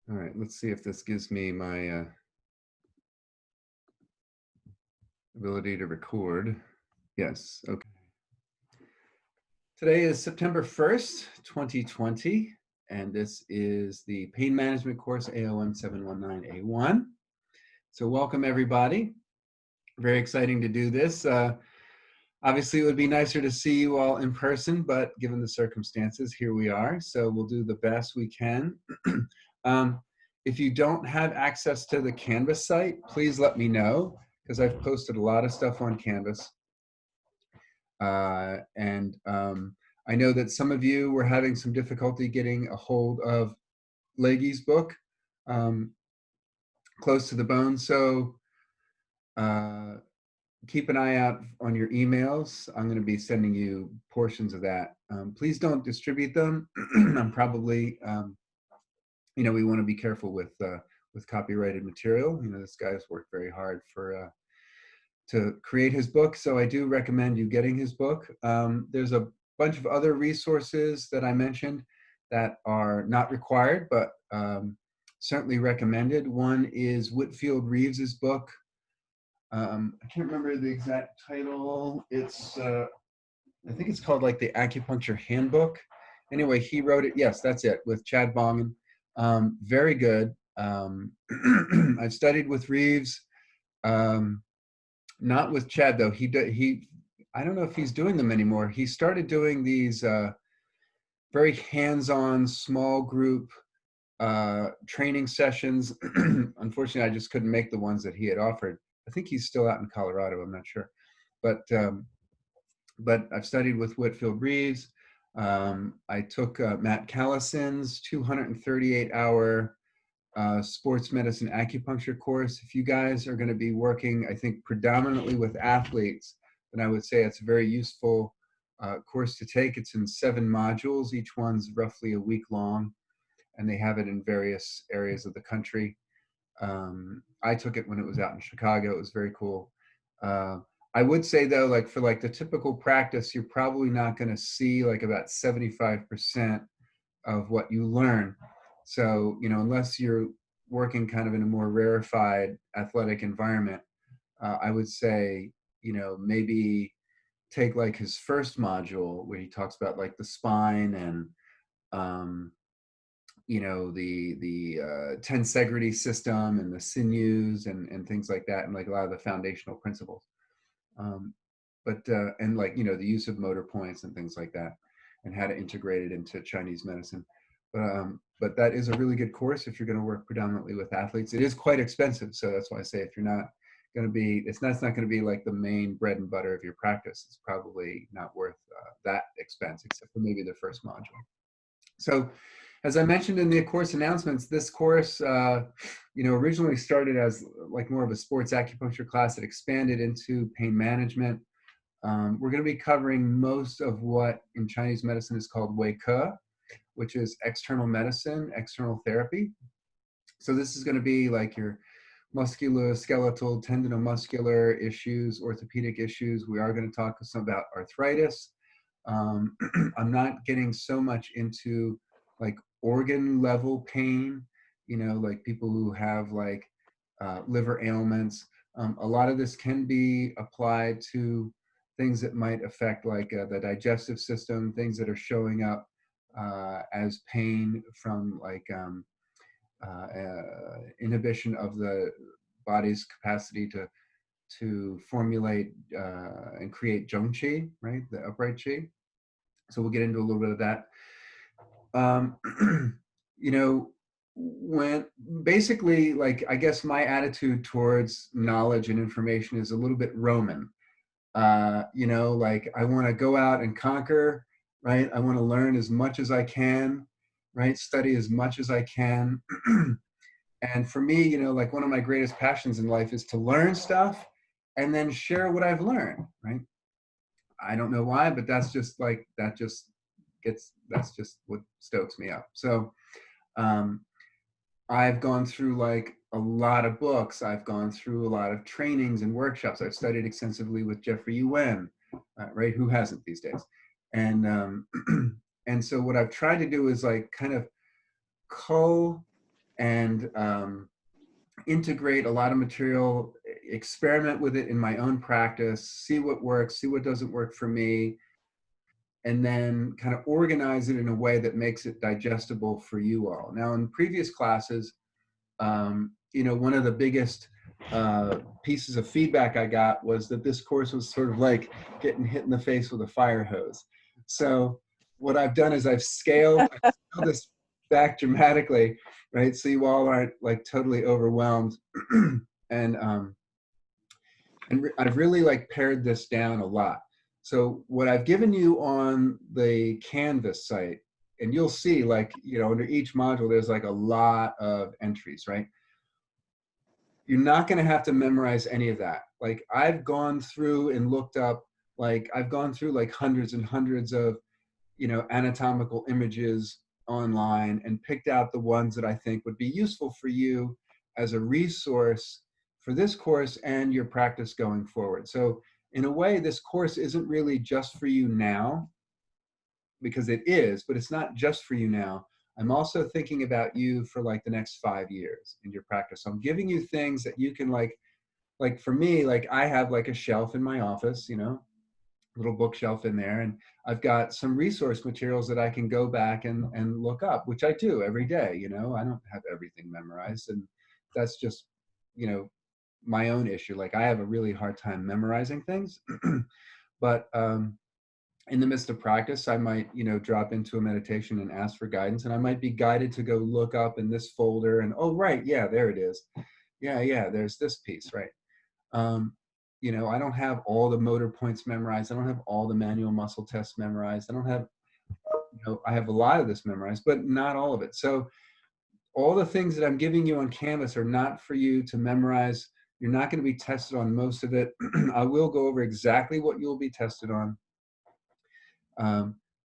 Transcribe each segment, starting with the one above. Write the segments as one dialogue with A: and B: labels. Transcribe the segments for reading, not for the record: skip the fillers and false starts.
A: All right, let's see if this gives me my ability to record. Yes, okay. Today is September 1st, 2020, and this is the Pain Management course AOM 719A1. So welcome everybody. Very exciting to do this. Obviously, it would be nicer to see you all in person, but given the circumstances, here we are. So we'll do the best we can. If you don't have access to the Canvas site, please let me know, because I've posted a lot of stuff on Canvas. I know that some of you were having some difficulty getting a hold of Legge's book, Close to the Bone. So keep an eye out on your emails. I'm going to be sending you portions of that. Please don't distribute them. I'm probably, we want to be careful with copyrighted material. This guy's worked very hard to create his book, so I do recommend you getting his book. There's a bunch of other resources that I mentioned that are not required, but certainly recommended. One is Whitfield Reeves's book. I can't remember the exact title. It's, I think it's called like the Acupuncture Handbook. Anyway, he wrote it. Yes, that's it, with Chad Bongen. Very good. I've studied with Reeves. Not with Chad though. I don't know if he's doing them anymore. He started doing these very hands-on small group training sessions. Unfortunately, I just couldn't make the ones that he had offered. I think he's still out in Colorado. I'm not sure, but I've studied with Whitfield Reeves. I took Matt Callison's 238-hour sports medicine acupuncture course. If you guys are going to be working, I think, predominantly with athletes, then I would say it's a very useful course to take. It's in 7 modules. Each one's roughly a week long, and they have it in various areas of the country. I took it when it was out in Chicago. It was very cool. I would say though, like for like the typical practice, you're probably not going to see like about 75% of what you learn. So, unless you're working kind of in a more rarefied athletic environment, I would say, maybe take like his first module where he talks about like the spine and, the tensegrity system and the sinews and things like that, and like a lot of the foundational principles. And like, the use of motor points and things like that, and how to integrate it into Chinese medicine. But that is a really good course if you're going to work predominantly with athletes. It is quite expensive, so that's why I say if you're not going to be, it's not going to be like the main bread and butter of your practice. It's probably not worth that expense, except for maybe the first module. So, as I mentioned in the course announcements, this course, originally started as like more of a sports acupuncture class. It expanded into pain management. We're going to be covering most of what in Chinese medicine is called Wei Ke, which is external medicine, external therapy. So this is going to be like your musculoskeletal, tendinomuscular issues, orthopedic issues. We are going to talk some about arthritis. I'm not getting so much into like organ level pain, like people who have like liver ailments. A lot of this can be applied to things that might affect like the digestive system, things that are showing up as pain from like inhibition of the body's capacity to formulate and create zhong qi, right, the upright qi. So we'll get into a little bit of that. When basically, like, I guess my attitude towards knowledge and information is a little bit Roman. Like I want to go out and conquer, right? I want to learn as much as I can, right? Study as much as I can. And for me, like one of my greatest passions in life is to learn stuff and then share what I've learned, right? I don't know why, but that's just what stokes me up. So I've gone through like a lot of books. I've gone through a lot of trainings and workshops. I've studied extensively with Jeffrey Yuen, right? Who hasn't these days? And and so what I've tried to do is like kind of cull and integrate a lot of material, experiment with it in my own practice, see what works, see what doesn't work for me, and then kind of organize it in a way that makes it digestible for you all. Now, in previous classes, you know, one of the biggest pieces of feedback I got was that this course was sort of like getting hit in the face with a fire hose. So what I've done is I've scaled this back dramatically, right? So you all aren't like totally overwhelmed. and I've really like pared this down a lot. So what I've given you on the Canvas site, and you'll see like, you know, under each module, there's like a lot of entries, right? You're not going to have to memorize any of that. Like I've gone through and looked up, like I've gone through like hundreds and hundreds of, you know, anatomical images online and picked out the ones that I think would be useful for you as a resource for this course and your practice going forward. So in a way, this course isn't really just for you now, because it is, but it's not just for you now. I'm also thinking about you for like the next 5 years in your practice. So I'm giving you things that you can like for me, like I have like a shelf in my office, you know, little bookshelf in there, and I've got some resource materials that I can go back and look up, which I do every day. You know, I don't have everything memorized, and that's just, you know, my own issue. Like I have a really hard time memorizing things. But in the midst of practice, I might, you know, drop into a meditation and ask for guidance, and I might be guided to go look up in this folder and, oh, right, yeah, there it is. Yeah, there's this piece, right? Um, you know, I don't have all the motor points memorized. I don't have all the manual muscle tests memorized. I don't have, you know, I have a lot of this memorized, but not all of it. So all the things that I'm giving you on Canvas are not for you to memorize. You're not going to be tested on most of it. I will go over exactly what you'll be tested on.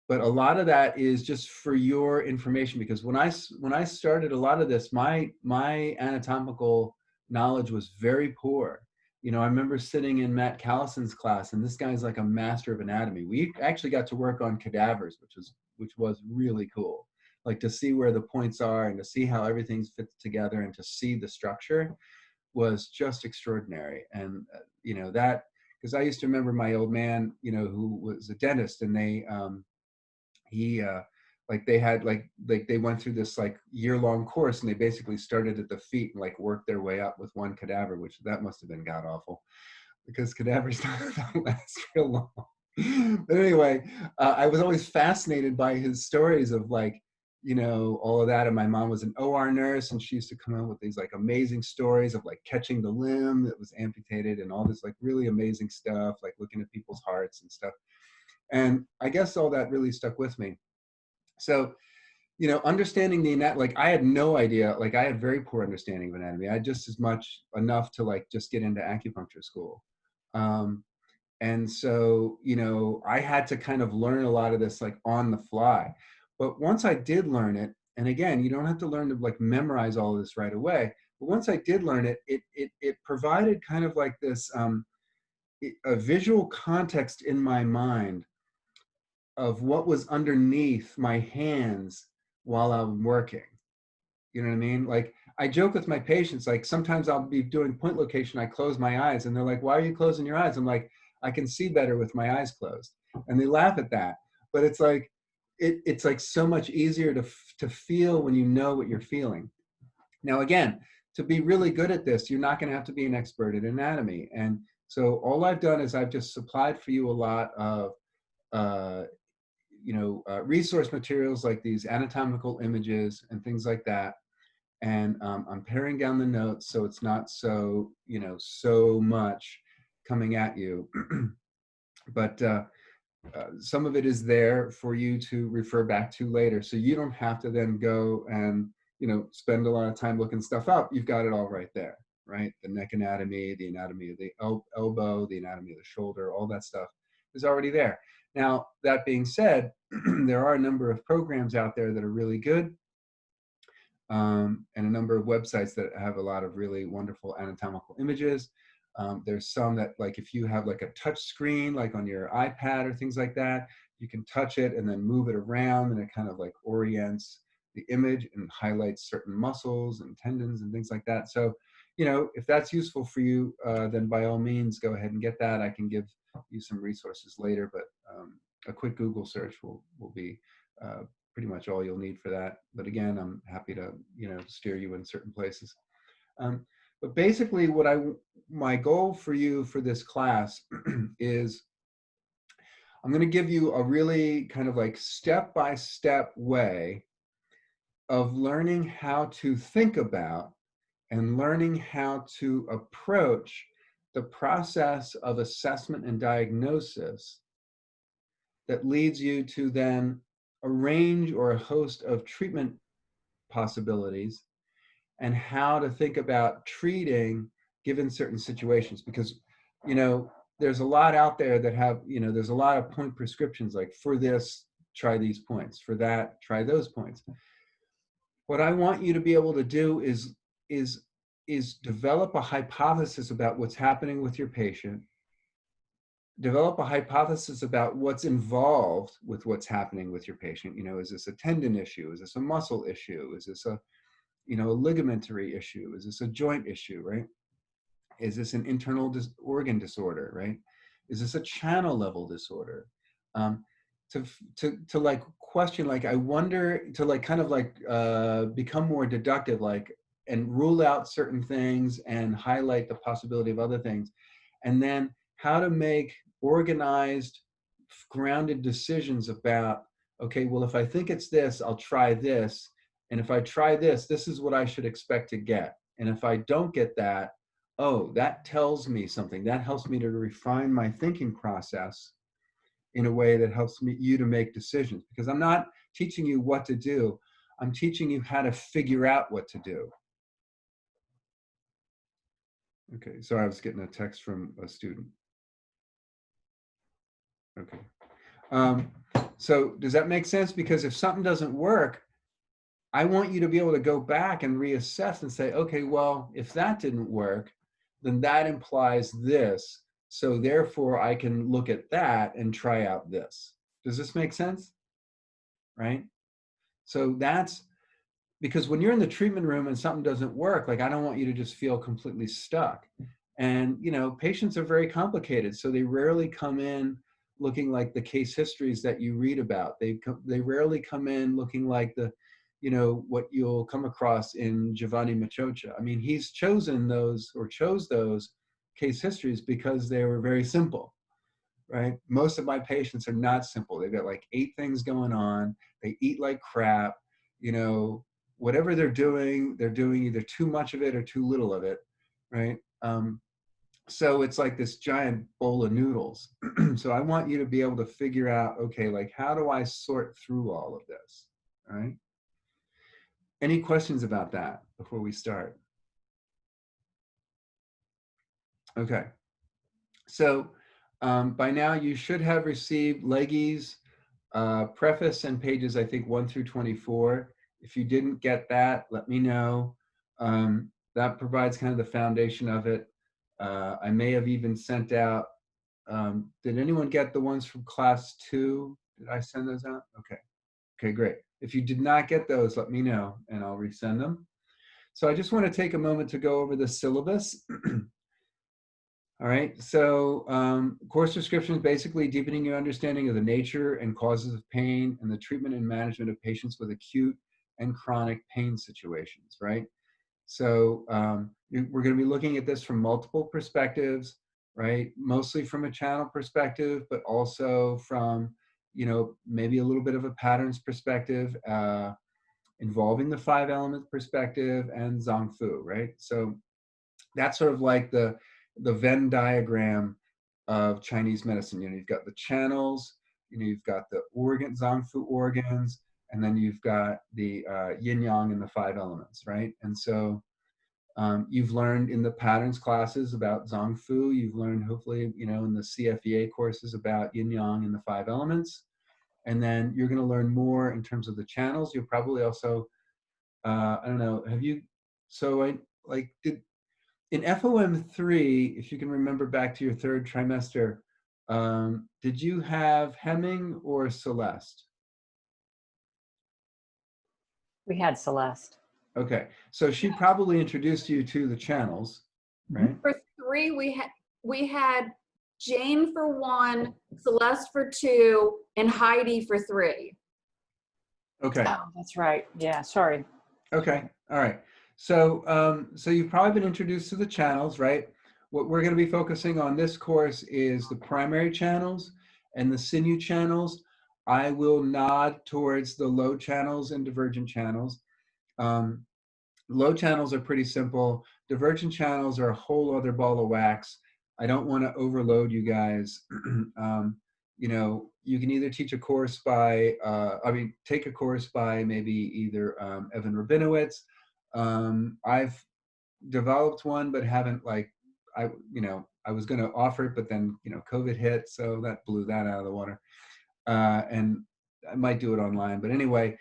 A: But a lot of that is just for your information, because when I started a lot of this, my anatomical knowledge was very poor. You know, I remember sitting in Matt Callison's class, and this guy's like a master of anatomy. We actually got to work on cadavers, which was really cool. Like to see where the points are and to see how everything fits together and to see the structure was just extraordinary. And you know, that, because I used to remember my old man, you know, who was a dentist, and he like they had like they went through this like year-long course, and they basically started at the feet and like worked their way up with one cadaver, which that must have been god awful, because cadavers don't last real long. But anyway, I was always fascinated by his stories of like, you know, all of that. And my mom was an OR nurse, and she used to come out with these like amazing stories of like catching the limb that was amputated and all this like really amazing stuff, like looking at people's hearts and stuff. And I guess all that really stuck with me. So, you know, understanding the anatomy, like I had no idea, like I had very poor understanding of anatomy. I had just as much enough to like just get into acupuncture school. Um, and so, you know, I had to kind of learn a lot of this like on the fly. But once I did learn it, and again, you don't have to learn to like memorize all of this right away. But once I did learn it, it provided kind of like this a visual context in my mind of what was underneath my hands while I'm working. You know what I mean? Like I joke with my patients, like sometimes I'll be doing point location, I close my eyes, and they're like, why are you closing your eyes? I'm like, I can see better with my eyes closed. And they laugh at that. But it's like, it's like so much easier to feel when you know what you're feeling. Now, again, to be really good at this, you're not going to have to be an expert in anatomy. And so all I've done is I've just supplied for you a lot of uh, you know, resource materials like these anatomical images and things like that. And I'm paring down the notes so it's not so, you know, so much coming at you. But some of it is there for you to refer back to later. So you don't have to then go and, you know, spend a lot of time looking stuff up. You've got it all right there, right? The neck anatomy, the anatomy of the elbow, the anatomy of the shoulder, all that stuff is already there. Now, that being said, there are a number of programs out there that are really good, and a number of websites that have a lot of really wonderful anatomical images. There's some that, like, if you have like a touch screen, like on your iPad or things like that, you can touch it and then move it around, and it kind of like orients the image and highlights certain muscles and tendons and things like that. So, you know, if that's useful for you, then by all means, go ahead and get that. I can give you some resources later, but a quick Google search will be pretty much all you'll need for that. But again, I'm happy to, you know, steer you in certain places. But basically my goal for you for this class is I'm going to give you a really kind of like step-by-step way of learning how to think about and learning how to approach the process of assessment and diagnosis that leads you to then a range or a host of treatment possibilities and how to think about treating given certain situations. Because, you know, there's a lot out there that have, you know, there's a lot of point prescriptions, like for this, try these points, for that, try those points. What I want you to be able to do is develop a hypothesis about what's happening with your patient, develop a hypothesis about what's involved with what's happening with your patient. You know, is this a tendon issue? Is this a muscle issue? Is this a, you know, a ligamentary issue? Is this a joint issue, right? Is this an internal organ disorder, right? Is this a channel level disorder? To like question, like, I wonder, to like kind of like become more deductive, like, and rule out certain things and highlight the possibility of other things. And then how to make organized, grounded decisions about, okay, well, if I think it's this, I'll try this. And if I try this, this is what I should expect to get. And if I don't get that, oh, that tells me something. That helps me to refine my thinking process in a way that helps you to make decisions. Because I'm not teaching you what to do. I'm teaching you how to figure out what to do. Okay, so I was getting a text from a student. Okay. So does that make sense? Because if something doesn't work, I want you to be able to go back and reassess and say, okay, well, if that didn't work, then that implies this. So therefore, I can look at that and try out this. Does this make sense? Right? So that's because when you're in the treatment room and something doesn't work, like, I don't want you to just feel completely stuck. And, you know, patients are very complicated. So they rarely come in looking like the case histories that you read about. They rarely come in looking like the, you know, what you'll come across in Giovanni Machocha. I mean, he's chosen those, or chose those case histories because they were very simple, right? Most of my patients are not simple. They've got like 8 things going on. They eat like crap, you know, whatever they're doing either too much of it or too little of it, right? So it's like this giant bowl of noodles. So I want you to be able to figure out, okay, like, how do I sort through all of this, all right? Any questions about that before we start? Okay. So by now you should have received Legge's preface and pages, I think, 1 through 24. If you didn't get that, let me know. That provides kind of the foundation of it. I may have even sent out, did anyone get the ones from class 2? Did I send those out? Okay. Okay, great. If you did not get those, let me know and I'll resend them. So I just want to take a moment to go over the syllabus. All right, so course description is basically deepening your understanding of the nature and causes of pain and the treatment and management of patients with acute and chronic pain situations, right? So we're going to be looking at this from multiple perspectives, right? Mostly from a channel perspective, but also from, you know, maybe a little bit of a patterns perspective, involving the 5 element perspective and Zong Fu, right? So that's sort of like the Venn diagram of Chinese medicine. You know, you've got the channels, you know, you've got the organ, Zong Fu organs, and then you've got the yin yang and the 5 elements, right? And so you've learned in the patterns classes about Zong Fu. You've learned, hopefully, you know, in the CFEA courses about yin yang and the 5 elements. And then you're going to learn more in terms of the channels. You'll probably also, I don't know, have you, so I like, in FOM3, if you can remember back to your 3rd trimester, did you have Hemming or Celeste?
B: We had Celeste.
A: Okay, so she probably introduced you to the channels, right?
C: For 3, we had Jane for 1, Celeste for 2, and Heidi for 3.
A: Okay.
B: Oh, that's right. Yeah, sorry.
A: Okay. All right. So, so you've probably been introduced to the channels, right? What we're going to be focusing on this course is the primary channels and the sinew channels. I will nod towards the low channels and divergent channels. Um, Low channels are pretty simple. Divergent channels are a whole other ball of wax. I don't want to overload you guys. You know, you can either teach a course by, take a course by maybe either Evan Rabinowitz. I've developed one, but haven't I was going to offer it, but then, COVID hit. So that blew that out of the water. And I might do it online, but anyway,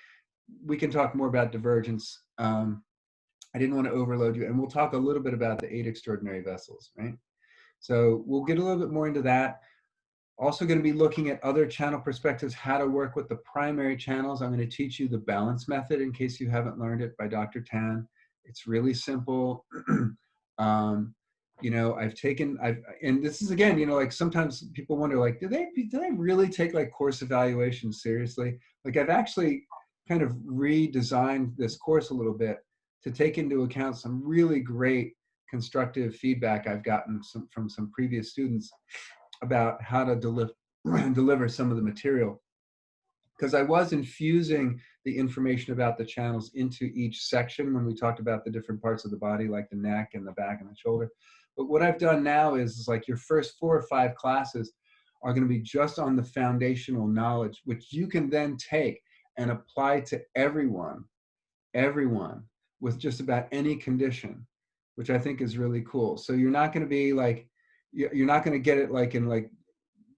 A: we can talk more about divergence. I didn't want to overload you. And we'll talk a little bit about the 8 extraordinary vessels, right? So we'll get a little bit more into that. Also going to be looking at other channel perspectives, how to work with the primary channels. I'm going to teach you the balance method in case you haven't learned it by Dr. Tan. It's really simple. And this is again, like sometimes people wonder, like, do they really take like course evaluations seriously? Like I've actually kind of redesigned this course a little bit to take into account some really great constructive feedback I've gotten from some previous students about how to deliver some of the material. Because I was infusing the information about the channels into each section when we talked about the different parts of the body, like the neck and the back and the shoulder. But what I've done now is like your first 4 or 5 classes are going to be just on the foundational knowledge, which you can then take and apply to everyone with just about any condition, which I think is really cool. So you're not going to be like, you're not going to get it like in like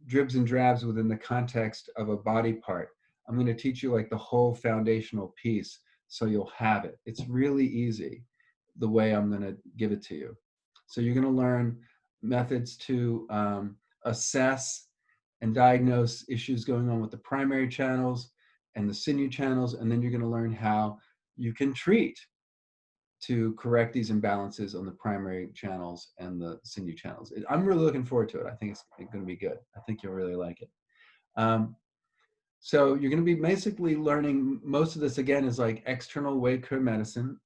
A: dribs and drabs within the context of a body part. I'm going to teach you like the whole foundational piece so you'll have it. It's really easy the way I'm going to give it to you. So you're going to learn methods to assess and diagnose issues going on with the primary channels and the sinew channels, and then you're going to learn how you can treat to correct these imbalances on the primary channels and the sinew channels. I'm really looking forward to it. I think it's going to be good. I think you'll really like it. So you're going to be basically learning, most of this again is like external weight care medicine.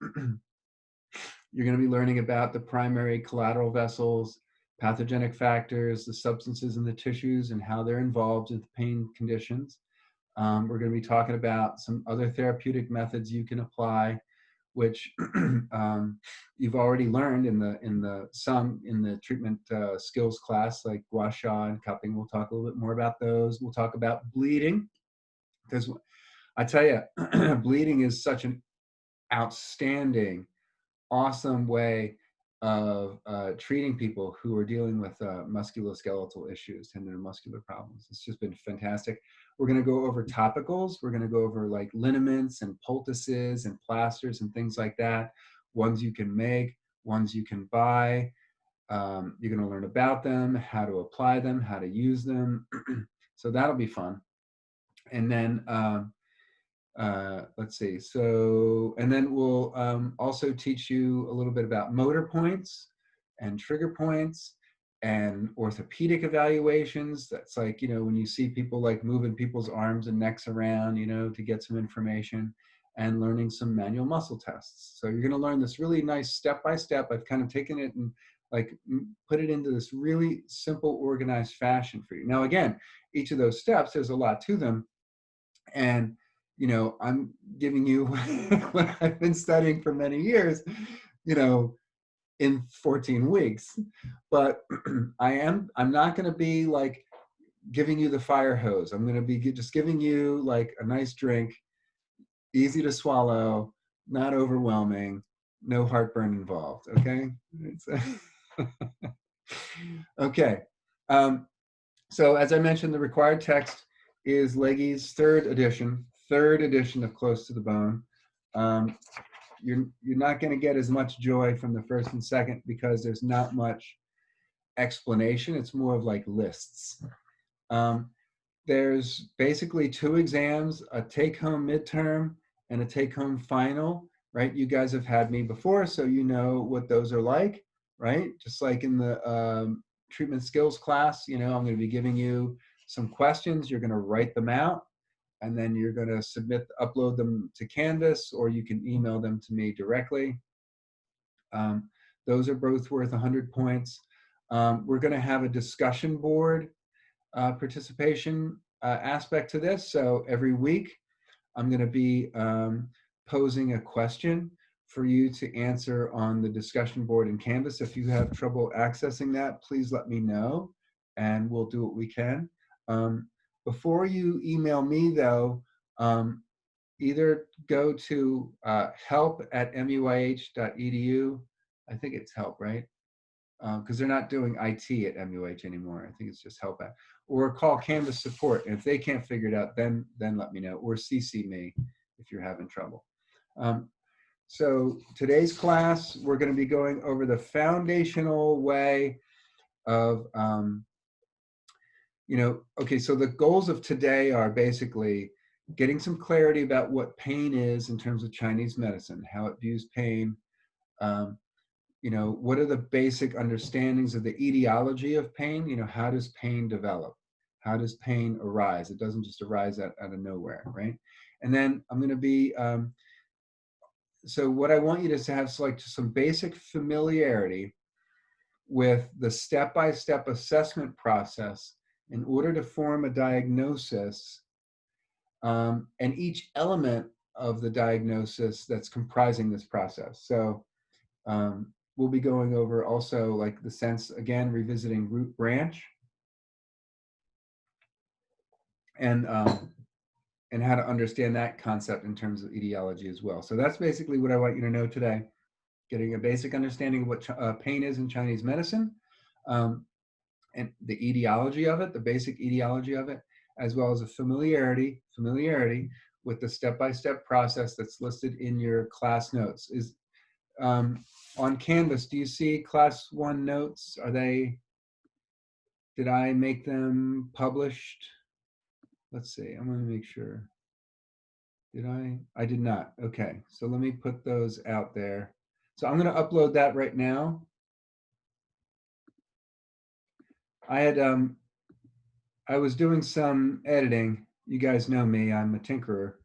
A: You're going to be learning about the primary collateral vessels, pathogenic factors, the substances in the tissues and how they're involved with pain conditions. We're going to be talking about some other therapeutic methods you can apply, which you've already learned in the treatment skills class, like gua sha and cupping. We'll talk a little bit more about those. We'll talk about bleeding, because I tell you, bleeding is such an outstanding, awesome way of treating people who are dealing with musculoskeletal issues, tendon and muscular problems. It's just been fantastic. We're going to go over topicals. We're going to go over like liniments and poultices and plasters and things like that. Ones you can make, ones you can buy. You're going to learn about them, how to apply them, how to use them. So that'll be fun. And then let's see. So, and then we'll also teach you a little bit about motor points and trigger points and orthopedic evaluations. That's like, when you see people like moving people's arms and necks around, to get some information, and learning some manual muscle tests. So you're going to learn this really nice step-by-step. I've kind of taken it and like put it into this really simple, organized fashion for you. Now, again, each of those steps, there's a lot to them. And I'm giving you what I've been studying for many years, in 14 weeks. But I'm not going to be like giving you the fire hose. I'm going to be just giving you like a nice drink, easy to swallow, not overwhelming, no heartburn involved. Okay. Okay. So as I mentioned, the required text is Leahy's third edition of Close to the Bone. You're not going to get as much joy from the first and second because there's not much explanation. It's more of like lists. There's basically 2 exams, a take-home midterm and a take-home final, right? You guys have had me before, so you know what those are like, right? Just like in the treatment skills class, I'm going to be giving you some questions. You're going to write them out, and then you're going to upload them to Canvas, or you can email them to me directly. Those are both worth 100 points. We're going to have a discussion board participation aspect to this. So every week, I'm going to be posing a question for you to answer on the discussion board in Canvas. If you have trouble accessing that, please let me know, and we'll do what we can. Before you email me, though, either go to help@muih.edu. I think it's help, right? Because they're not doing IT at MUIH anymore. I think it's just help at, or call Canvas support. And if they can't figure it out, then let me know, or CC me if you're having trouble. So today's class, we're going to be going over the foundational way of, okay, so the goals of today are basically getting some clarity about what pain is in terms of Chinese medicine, how it views pain, what are the basic understandings of the etiology of pain? How does pain develop? How does pain arise? It doesn't just arise out of nowhere, right? And then I'm going to be, so what I want you to have is like some basic familiarity with the step-by-step assessment process in order to form a diagnosis, and each element of the diagnosis that's comprising this process. So we'll be going over also like the sense, again, revisiting root branch, and how to understand that concept in terms of etiology as well. So that's basically what I want you to know today, getting a basic understanding of what pain is in Chinese medicine, and the etiology of it, the basic etiology of it, as well as a familiarity with the step-by-step process that's listed in your class notes. On Canvas, do you see class 1 notes? Did I make them published? Let's see, I'm going to make sure. Did I? I did not. Okay, so let me put those out there. So I'm going to upload that right now. I was doing some editing. You guys know me, I'm a tinkerer.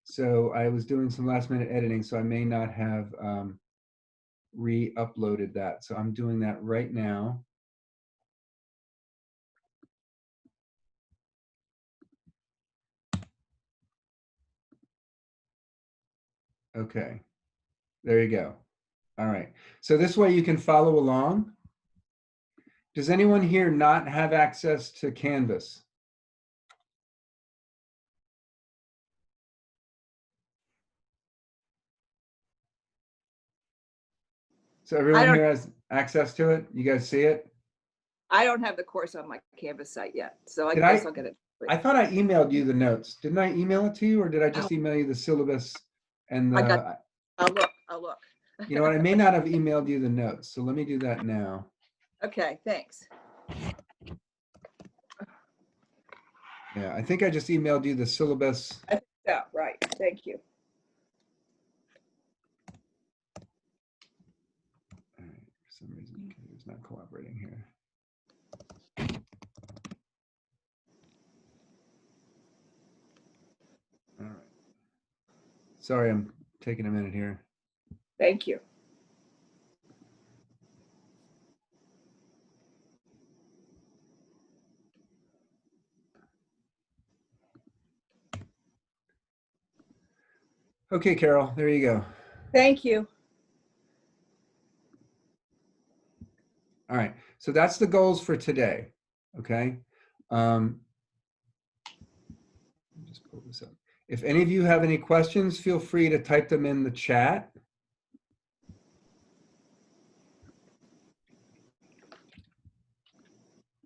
A: So I was doing some last minute editing, so I may not have re-uploaded that. So I'm doing that right now. Okay, there you go. All right, so this way you can follow along. Does anyone here not have access to Canvas? So everyone here has access to it? You guys see it?
D: I don't have the course on my Canvas site yet, so I
A: Did
D: guess I'll get it.
A: I thought I emailed you the notes. Didn't I email it to you, or did I just email you the syllabus and
D: I
A: the,
D: got I'll look.
A: you know what, I may not have emailed you the notes, so let me do that now.
D: Okay, thanks.
A: Yeah, I think I just emailed you the syllabus.
D: Yeah, right. Thank you.
A: All right, for some reason, it's not cooperating here. All right. Sorry, I'm taking a minute here.
D: Thank you.
A: Okay, Carol, there you go.
D: Thank you.
A: All right, so that's the goals for today, okay? Just pull this up. If any of you have any questions, feel free to type them in the chat.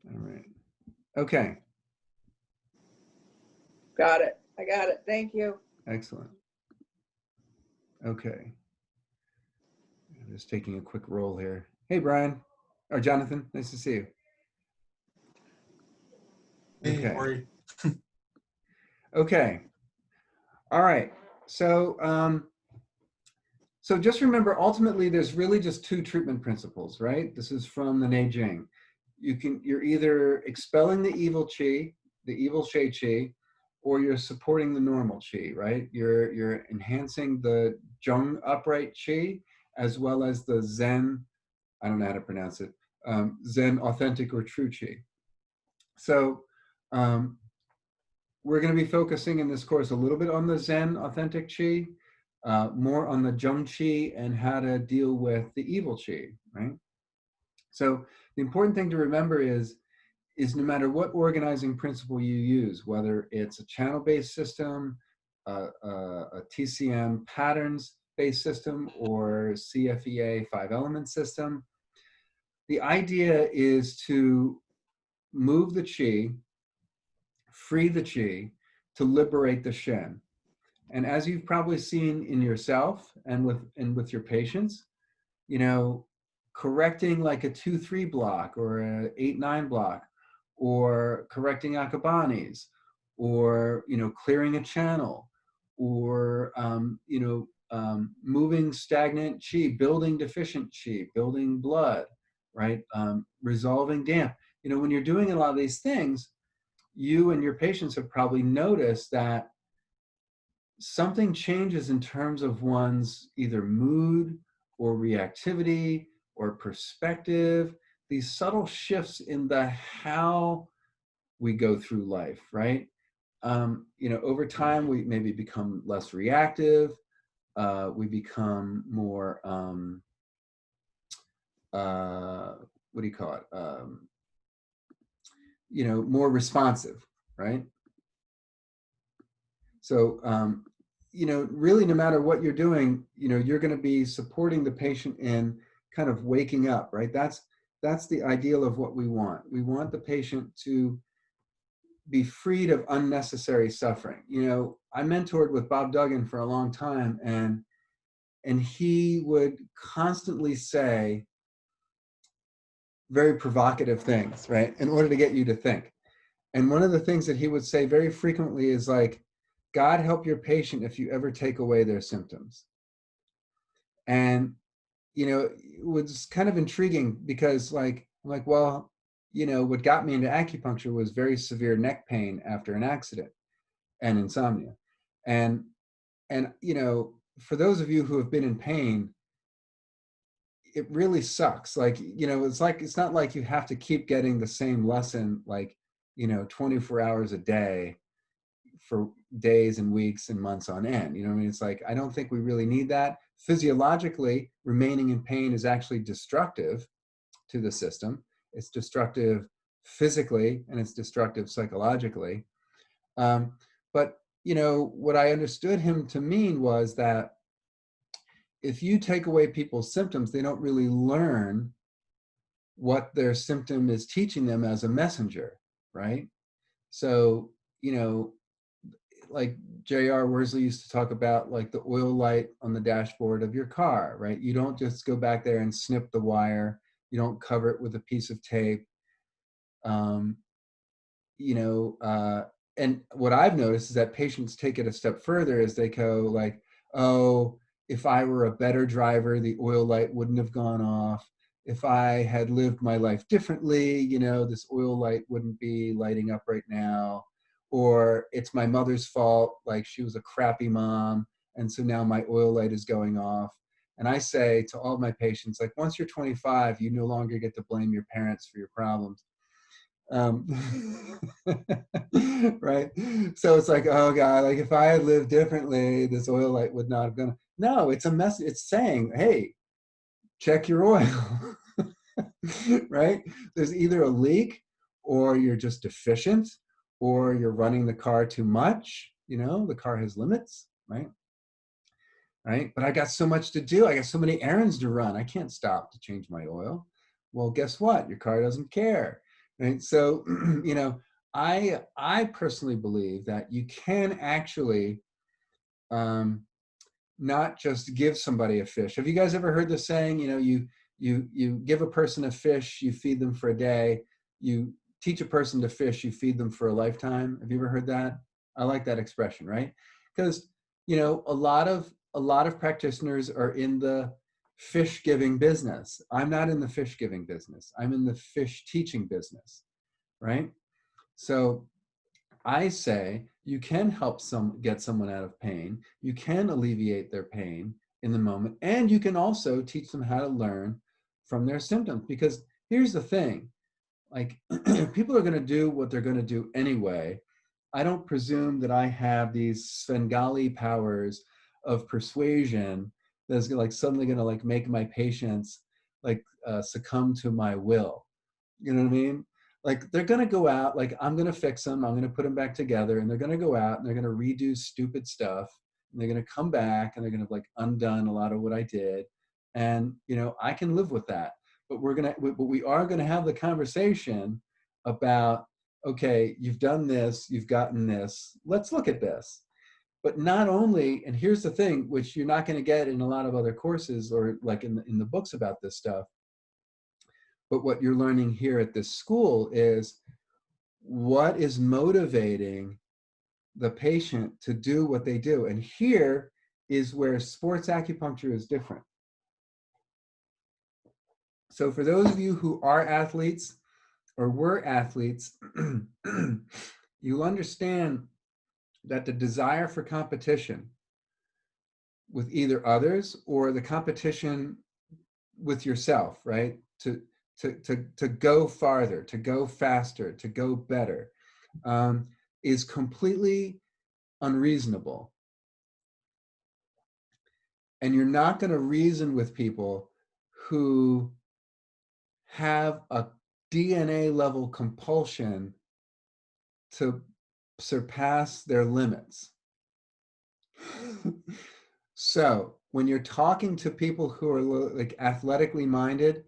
A: All right, okay.
D: Got it. I got it. Thank you.
A: Excellent. Okay. I'm just taking a quick roll here. Hey, Brian, or Jonathan, nice to see you.
E: Hey,
A: Okay.
E: Corey.
A: Okay. All right. So just remember, ultimately, there's really just two treatment principles, right? This is from the Neijing. You're either expelling the evil qi, the evil shui qi, or you're supporting the normal qi, right? You're enhancing the zheng upright qi, as well as the Zen, I don't know how to pronounce it, Zen authentic or true qi. So we're going to be focusing in this course a little bit on the Zen authentic qi, more on the zheng qi and how to deal with the evil qi, right? So the important thing to remember is no matter what organizing principle you use, whether it's a channel-based system, a TCM patterns-based system, or CFEA 5-element system, the idea is to move the qi, free the qi, to liberate the shen. And as you've probably seen in yourself and with your patients, you know, correcting like a 2-3 block or a 8-9 block, or correcting akabanis, or, you know, clearing a channel, or, moving stagnant qi, building deficient qi, building blood, right? Resolving damp. You know, when you're doing a lot of these things, you and your patients have probably noticed that something changes in terms of one's either mood or reactivity or perspective, these subtle shifts in the how we go through life, right? Over time, we maybe become less reactive. We become more, what do you call it? More responsive, right? So, really, no matter what you're doing, you're going to be supporting the patient in kind of waking up, right? That's the ideal of what we want. We want the patient to be freed of unnecessary suffering. I mentored with Bob Duggan for a long time, and he would constantly say very provocative things, right, in order to get you to think. And one of the things that he would say very frequently is like, God help your patient if you ever take away their symptoms. And, it was kind of intriguing because I'm like, well, what got me into acupuncture was very severe neck pain after an accident and insomnia. And for those of you who have been in pain, it really sucks. It's not like you have to keep getting the same lesson, 24 hours a day for days and weeks and months on end. You know what I mean? It's like, I don't think we really need that. Physiologically, remaining in pain is actually destructive to the system. It's destructive physically, and it's destructive psychologically. But, what I understood him to mean was that if you take away people's symptoms, they don't really learn what their symptom is teaching them as a messenger, right? So, like J.R. Worsley used to talk about, like the oil light on the dashboard of your car, right? You don't just go back there and snip the wire. You don't cover it with a piece of tape. And what I've noticed is that patients take it a step further as they go like, oh, if I were a better driver, the oil light wouldn't have gone off. If I had lived my life differently, this oil light wouldn't be lighting up right now. Or it's my mother's fault, like she was a crappy mom, and so now my oil light is going off. And I say to all of my patients, like, once you're 25, you no longer get to blame your parents for your problems. Right? So it's like, oh God, like if I had lived differently, this oil light would not have gone. No, it's a message. It's saying, hey, check your oil. Right? There's either a leak, or you're just deficient, or you're running the car too much. The car has limits, right? Right? But I got so much to do. I got so many errands to run. I can't stop to change my oil. Well, guess what? Your car doesn't care. Right? So, I personally believe that you can actually not just give somebody a fish. Have you guys ever heard the saying, you give a person a fish, you feed them for a day. You teach a person to fish, you feed them for a lifetime. Have you ever heard that? I like that expression, right? Because you know, a lot of practitioners are in the fish giving business. I'm not in the fish giving business. I'm in the fish teaching business, right? So I say you can help get someone out of pain. You can alleviate their pain in the moment, and you can also teach them how to learn from their symptoms. Because here's the thing, like people are going to do what they're going to do anyway. I don't presume that I have these Svengali powers of persuasion that's like suddenly going to like make my patients like succumb to my will. You know what I mean? Like they're going to go out, like I'm going to fix them, I'm going to put them back together, and they're going to go out and they're going to redo stupid stuff, and they're going to come back and they're going to like undone a lot of what I did. And, you know, I can live with that. But we are going to have the conversation about, okay, you've done this, you've gotten this, let's look at this. But not only, and here's the thing, which you're not going to get in a lot of other courses or like in the books about this stuff, but what you're learning here at this school is what is motivating the patient to do what they do. And here is where sports acupuncture is different. So for those of you who are athletes or were athletes, you'll understand that the desire for competition with either others or the competition with yourself, right? To go farther, to go faster, to go better, is completely unreasonable. And you're not going to reason with people who have a DNA level compulsion to surpass their limits. So when you're talking to people who are like athletically minded,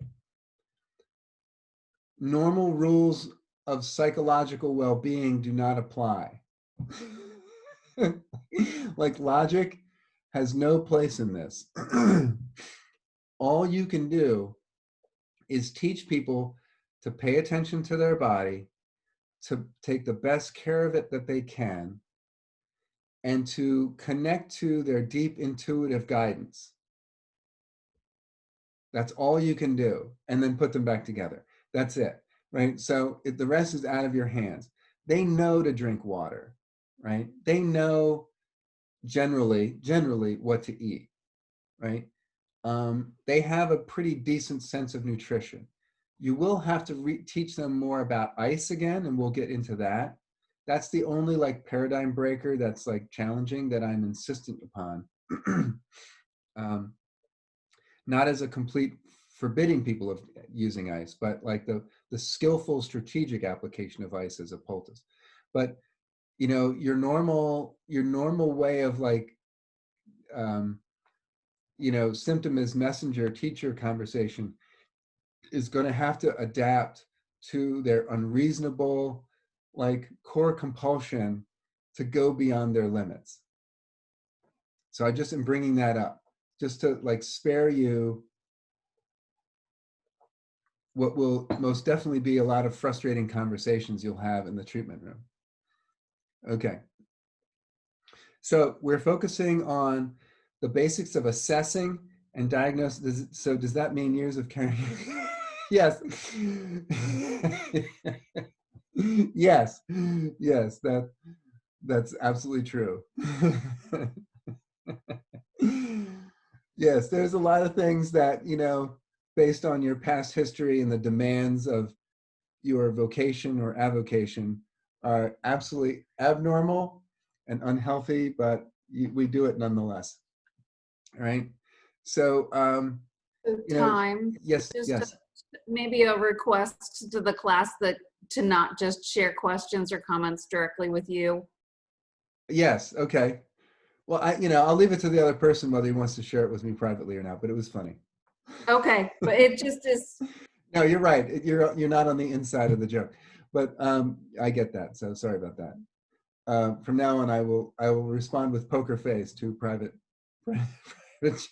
A: normal rules of psychological well-being do not apply. Like logic has no place in this. All you can do is teach people to pay attention to their body, to take the best care of it that they can, and to connect to their deep intuitive guidance. That's all you can do, and then put them back together. That's it, right? So the rest is out of your hands. They know to drink water, right? They know generally what to eat, right? They have a pretty decent sense of nutrition. You will have to teach them more about ice again, and we'll get into that. That's the only like paradigm breaker that's like challenging that I'm insistent upon. Not as a complete forbidding people of using ice, but like the skillful strategic application of ice as a poultice. But you know, your normal way of like you know, symptom as messenger teacher conversation is going to have to adapt to their unreasonable like core compulsion to go beyond their limits. So I just am bringing that up just to like spare you what will most definitely be a lot of frustrating conversations you'll have in the treatment room. Okay. So we're focusing on the basics of assessing and diagnosis. So does that mean years of caring? Yes. Yes. Yes, that's absolutely true. Yes, there's a lot of things that, you know, based on your past history and the demands of your vocation or avocation are absolutely abnormal and unhealthy, but we do it nonetheless. All right. So, you know,
C: Time.
A: yes,
C: Just
A: yes.
C: maybe a request to the class that to not just share questions or comments directly with you.
A: Yes. Okay. Well, I'll leave it to the other person whether he wants to share it with me privately or not, but it was funny.
C: Okay, but it just is.
A: No, you're right. You're not on the inside of the joke, but I get that. So sorry about that. From now on, I will respond with poker face to private chats.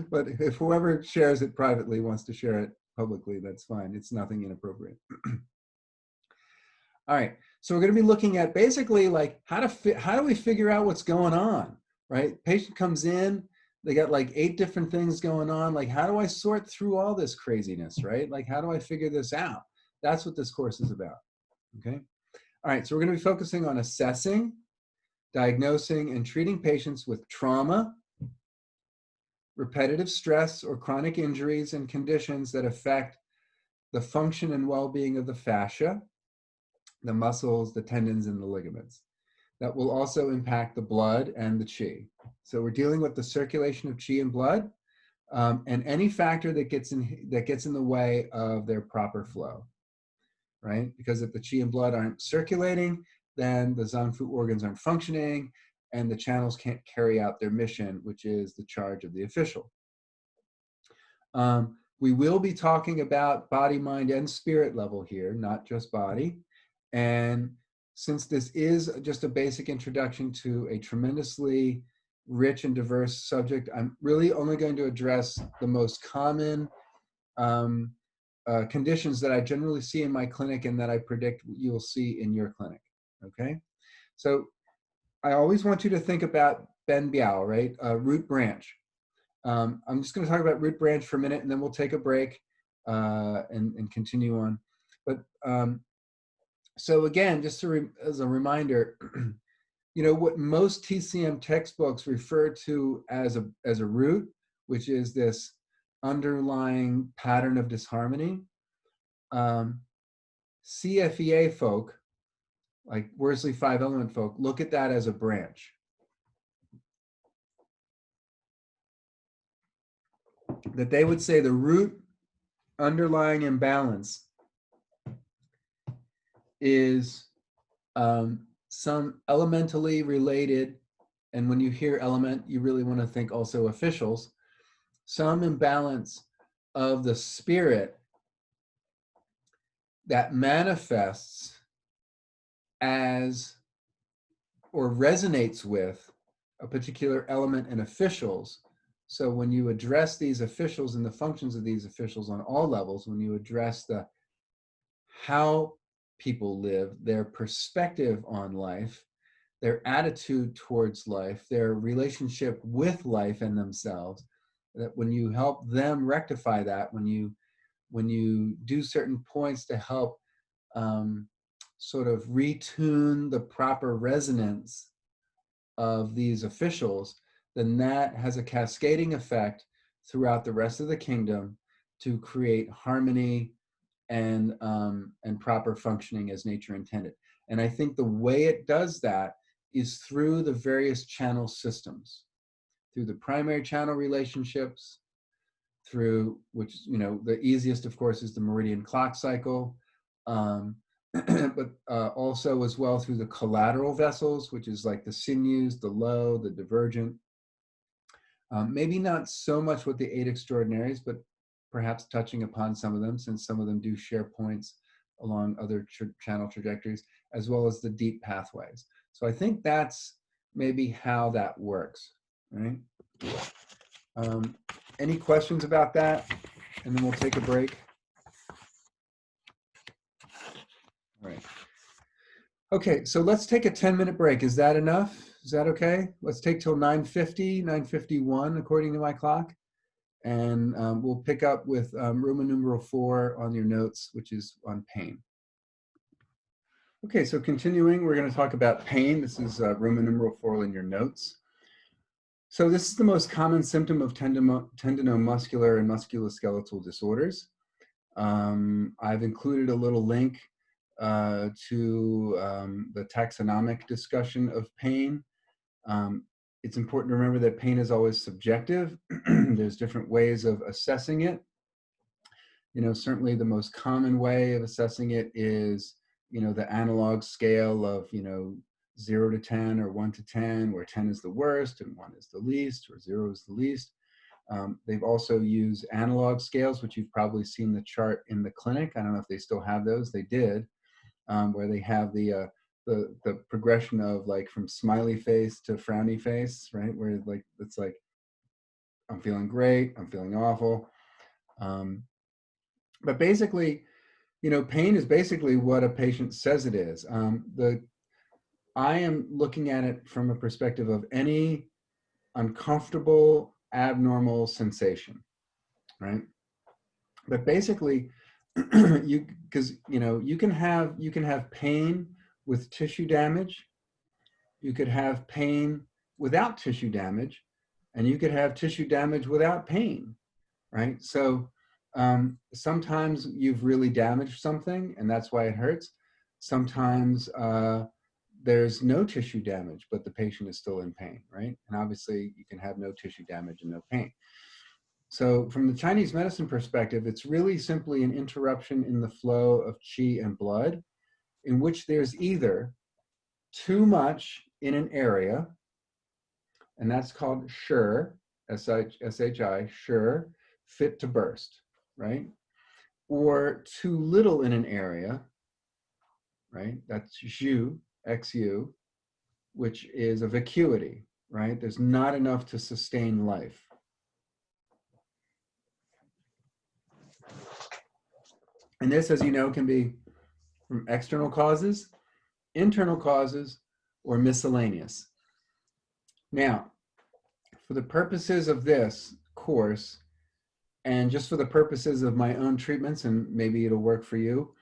A: But if whoever shares it privately wants to share it publicly, that's fine. It's nothing inappropriate. All right. So we're going to be looking at basically like how do we figure out what's going on, right? Patient comes in, they got like 8 different things going on. Like, how do I sort through all this craziness, right? Like, how do I figure this out? That's what this course is about, okay? All right, so we're going to be focusing on assessing, diagnosing, and treating patients with trauma, repetitive stress, or chronic injuries and conditions that affect the function and well-being of the fascia, the muscles, the tendons, and the ligaments. That will also impact the blood and the qi. So we're dealing with the circulation of qi and blood, and any factor that gets in the way of their proper flow, right? Because if the qi and blood aren't circulating, then the Zangfu organs aren't functioning, and the channels can't carry out their mission, which is the charge of the official. We will be talking about body, mind, and spirit level here, not just body. And since this is just a basic introduction to a tremendously rich and diverse subject, I'm really only going to address the most common conditions that I generally see in my clinic and that I predict you will see in your clinic, okay? So I always want you to think about Ben Biao, right? Root branch. I'm just going to talk about root branch for a minute, and then we'll take a break and continue on. But so again, just as a reminder, you know, what most TCM textbooks refer to as a root, which is this underlying pattern of disharmony. CFEA folk, like Worsley 5-element folk, look at that as a branch. That they would say the root underlying imbalance is some elementally related, and when you hear element, you really want to think also officials, some imbalance of the spirit that manifests as or resonates with a particular element in officials. So when you address these officials and the functions of these officials on all levels, when you address the how people live, their perspective on life, their attitude towards life, their relationship with life and themselves, that when you help them rectify that, when you do certain points to help sort of retune the proper resonance of these officials, then that has a cascading effect throughout the rest of the kingdom to create harmony and proper functioning as nature intended. And I think the way it does that is through the various channel systems, through the primary channel relationships, through which, you know, the easiest, of course, is the meridian clock cycle, but also as well through the collateral vessels, which is like the sinews, the low, the divergent. Maybe not so much with the 8 extraordinaries, but perhaps touching upon some of them, since some of them do share points along other channel trajectories, as well as the deep pathways. So I think that's maybe how that works, right? Any questions about that? And then we'll take a break. All right. Okay, so let's take a 10-minute break. Is that enough? Is that okay? Let's take till 9:50, 9:51, according to my clock. And we'll pick up with Roman numeral 4 on your notes, which is on pain. Okay, so continuing, we're going to talk about pain. This is Roman numeral 4 in your notes. So this is the most common symptom of tendinomuscular and musculoskeletal disorders. I've included a little link to the taxonomic discussion of pain. It's important to remember that pain is always subjective. There's different ways of assessing it. You know, certainly the most common way of assessing it is, you know, the analog scale of, you know, 0 to 10 or 1 to 10, where 10 is the worst and 1 is the least, or 0 is the least. They've also used analog scales, which you've probably seen the chart in the clinic. I don't know if they still have those. They did, where they have the progression of like from smiley face to frowny face, right? Where like it's like, I'm feeling great, I'm feeling awful. But basically, you know, pain is basically what a patient says it is. I am looking at it from a perspective of any uncomfortable, abnormal sensation, right? But basically, because you can have pain with tissue damage, you could have pain without tissue damage, and you could have tissue damage without pain, right? So sometimes you've really damaged something, and that's why it hurts. Sometimes there's no tissue damage, but the patient is still in pain, right? And obviously, you can have no tissue damage and no pain. So from the Chinese medicine perspective, it's really simply an interruption in the flow of qi and blood, in which there's either too much in an area, and that's called shi, S-H-I, shi, fit to burst, right? Or too little in an area, right? That's xu, XU, which is a vacuity, right? There's not enough to sustain life. And this, as you know, can be from external causes, internal causes, or miscellaneous. Now, for the purposes of this course, and just for the purposes of my own treatments, and maybe it'll work for you,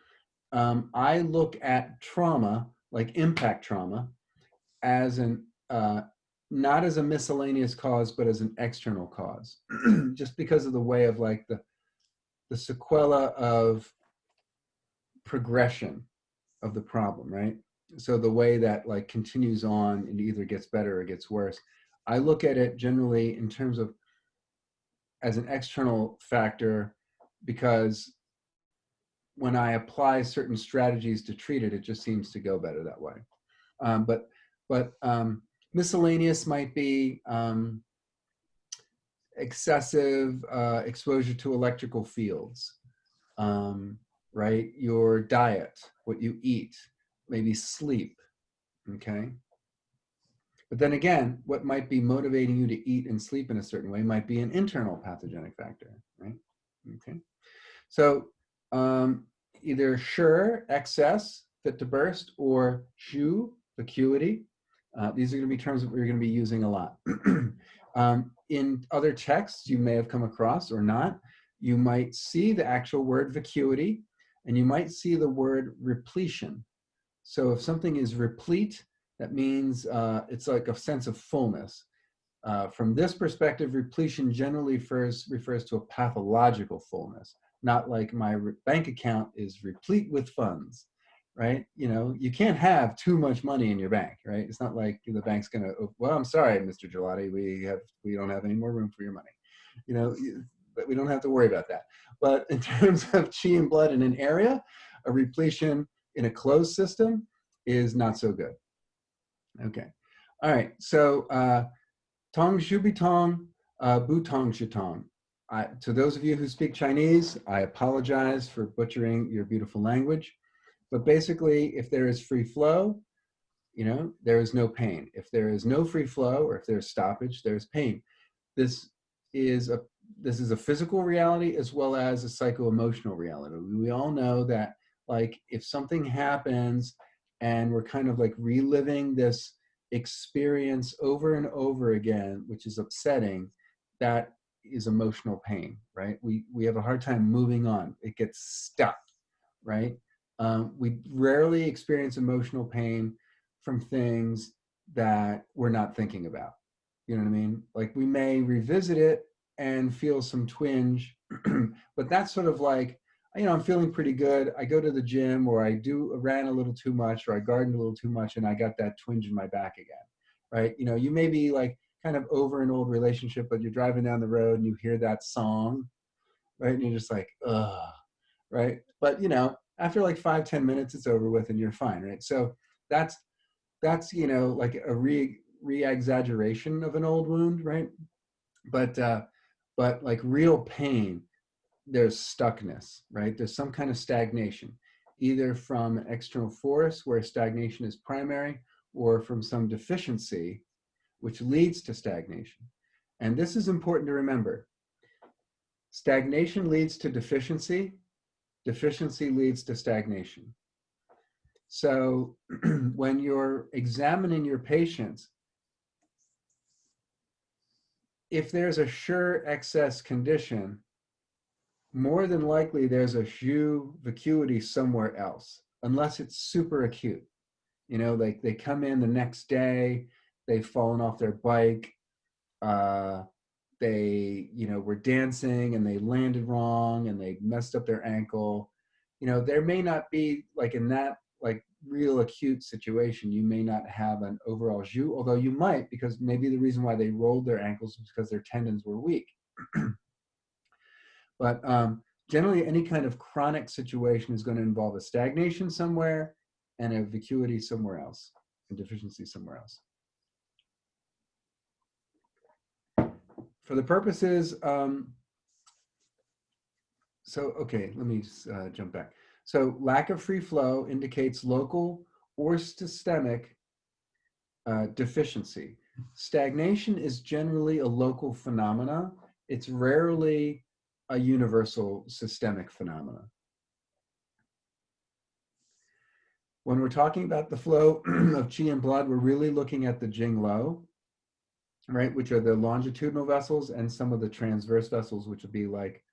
A: I look at trauma, like impact trauma, as not as a miscellaneous cause, but as an external cause, just because of the way of like the sequela of progression of the problem, right? So the way that like continues on and either gets better or gets worse. I look at it generally in terms of as an external factor, because when I apply certain strategies to treat it, it just seems to go better that way. But miscellaneous might be excessive exposure to electrical fields, right? Your diet, what you eat, maybe sleep, okay? But then again, what might be motivating you to eat and sleep in a certain way might be an internal pathogenic factor, right? Okay. So either shi, excess, fit to burst, or xu, vacuity. These are going to be terms that we're going to be using a lot. In other texts you may have come across or not, you might see the actual word vacuity, and you might see the word repletion. So if something is replete, that means it's like a sense of fullness. From this perspective, repletion generally refers to a pathological fullness, not like my bank account is replete with funds, right? You know, you can't have too much money in your bank, right? It's not like the bank's gonna, oh, well, I'm sorry, Mr. Gelati, we don't have any more room for your money. You know, but we don't have to worry about that. But in terms of qi and blood in an area, a repletion in a closed system is not so good. Okay, all right, so Tong Shubi Tong, Bu Tong Shitong. To those of you who speak Chinese, I apologize for butchering your beautiful language. But basically, if there is free flow, you know, there is no pain. If there is no free flow, or if there's stoppage, there's pain. This is a physical reality as well as a psycho-emotional reality. We all know that, like, if something happens and we're kind of like reliving this experience over and over again, which is upsetting, that is emotional pain, right? We have a hard time moving on. It gets stuck, right? We rarely experience emotional pain from things that we're not thinking about. You know what I mean? Like, we may revisit it and feel some twinge, but that's sort of like, you know, I'm feeling pretty good. I go to the gym, or I ran a little too much, or I gardened a little too much, and I got that twinge in my back again, right? You know, you may be like kind of over an old relationship, but you're driving down the road and you hear that song, right? And you're just like, ugh, right? But, you know, after like 5-10 minutes, it's over with and you're fine, right? So that's you know, like a re-exaggeration of an old wound, right? But like real pain, there's stuckness, right? There's some kind of stagnation, either from an external force where stagnation is primary, or from some deficiency, which leads to stagnation. And this is important to remember. Stagnation leads to deficiency, Deficiency leads to stagnation. So when you're examining your patients, if there's a sure excess condition, more than likely there's a jus vacuity somewhere else, unless it's super acute. You know, like they come in the next day, they've fallen off their bike, they, you know, were dancing and they landed wrong and they messed up their ankle. You know, there may not be, like in that like real acute situation, you may not have an overall jus, although you might, because maybe the reason why they rolled their ankles was because their tendons were weak. But generally, any kind of chronic situation is going to involve a stagnation somewhere and a vacuity somewhere else, and deficiency somewhere else. For the purposes, okay, let me jump back. So lack of free flow indicates local or systemic deficiency. Stagnation is generally a local phenomena. It's rarely a universal systemic phenomena. When we're talking about the flow of qi and blood, we're really looking at the Jinglo, right, which are the longitudinal vessels, and some of the transverse vessels, which would be like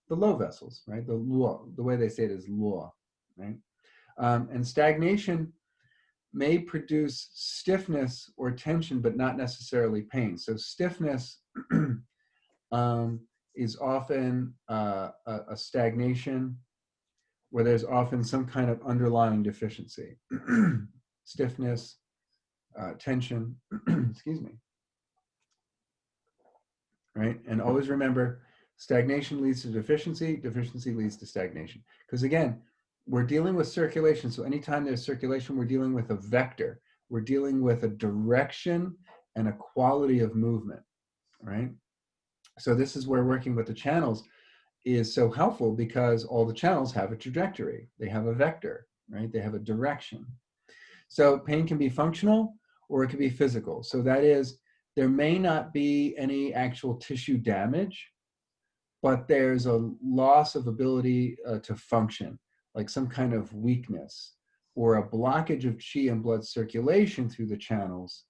A: the low vessels, right? The luo, the way they say it is luo, right? And stagnation may produce stiffness or tension, but not necessarily pain. So stiffness is often a stagnation where there's often some kind of underlying deficiency. Stiffness, tension, excuse me. Right? And always remember, stagnation leads to deficiency, deficiency leads to stagnation. Because again, we're dealing with circulation. So anytime there's circulation, we're dealing with a vector. We're dealing with a direction and a quality of movement, right? So this is where working with the channels is so helpful, because all the channels have a trajectory. They have a vector, right? They have a direction. So pain can be functional or it can be physical. So that is, there may not be any actual tissue damage, but there's a loss of ability to function, like some kind of weakness or a blockage of qi and blood circulation through the channels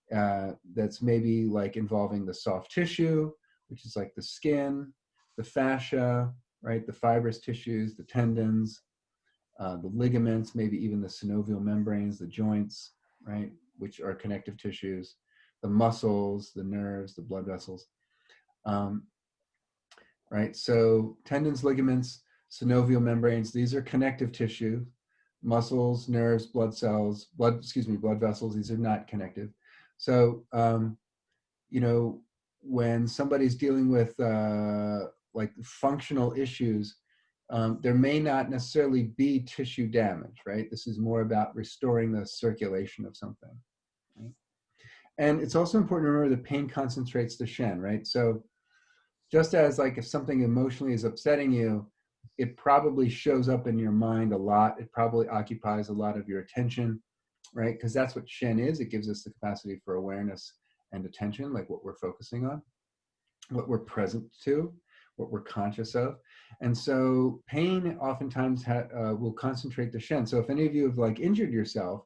A: that's maybe like involving the soft tissue, which is like the skin, the fascia, right? The fibrous tissues, the tendons, the ligaments, maybe even the synovial membranes, the joints, right? Which are connective tissues, the muscles, the nerves, the blood vessels, right? So tendons, ligaments, synovial membranes, these are connective tissue. Muscles, nerves, blood cells, blood vessels, these are not connective. So, you know, when somebody's dealing with like functional issues, there may not necessarily be tissue damage, right? This is more about restoring the circulation of something, right? And it's also important to remember that pain concentrates the Shen, right? So just as like if something emotionally is upsetting you, it probably shows up in your mind a lot. It probably occupies a lot of your attention, right? Because that's what Shen is. It gives us the capacity for awareness and attention, like what we're focusing on, what we're present to, what we're conscious of. And so pain oftentimes will concentrate the Shen. So if any of you have like injured yourself,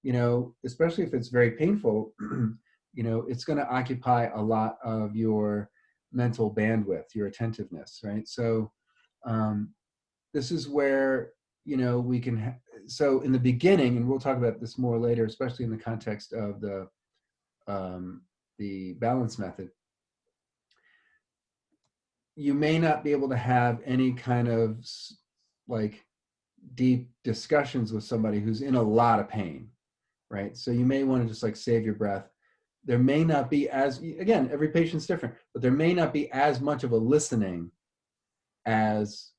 A: you know, especially if it's very painful, you know, it's going to occupy a lot of your mental bandwidth, your attentiveness, right? So this is where, you know, we can, so in the beginning, and we'll talk about this more later, especially in the context of the balance method, you may not be able to have any kind of like deep discussions with somebody who's in a lot of pain, right? So you may want to just like save your breath. There may not be as, again, every patient's different, but there may not be as much of a listening as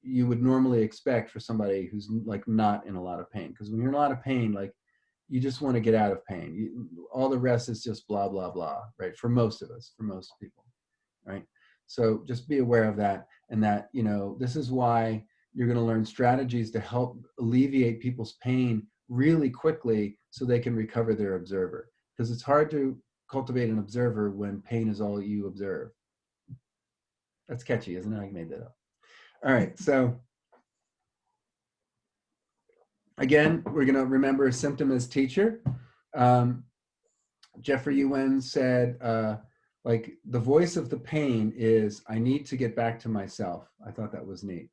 A: you would normally expect for somebody who's like not in a lot of pain. Because when you're in a lot of pain, like you just want to get out of pain. All the rest is just blah, blah, blah, right? For most of us, for most people, right? So just be aware of that, and that, you know, this is why you're going to learn strategies to help alleviate people's pain really quickly so they can recover their observer. Because it's hard to cultivate an observer when pain is all you observe. That's catchy, isn't it? I made that up. All right, so Again, we're going to remember symptom as teacher. Jeffrey Yuen said, like, the voice of the pain is, I need to get back to myself. I thought that was neat.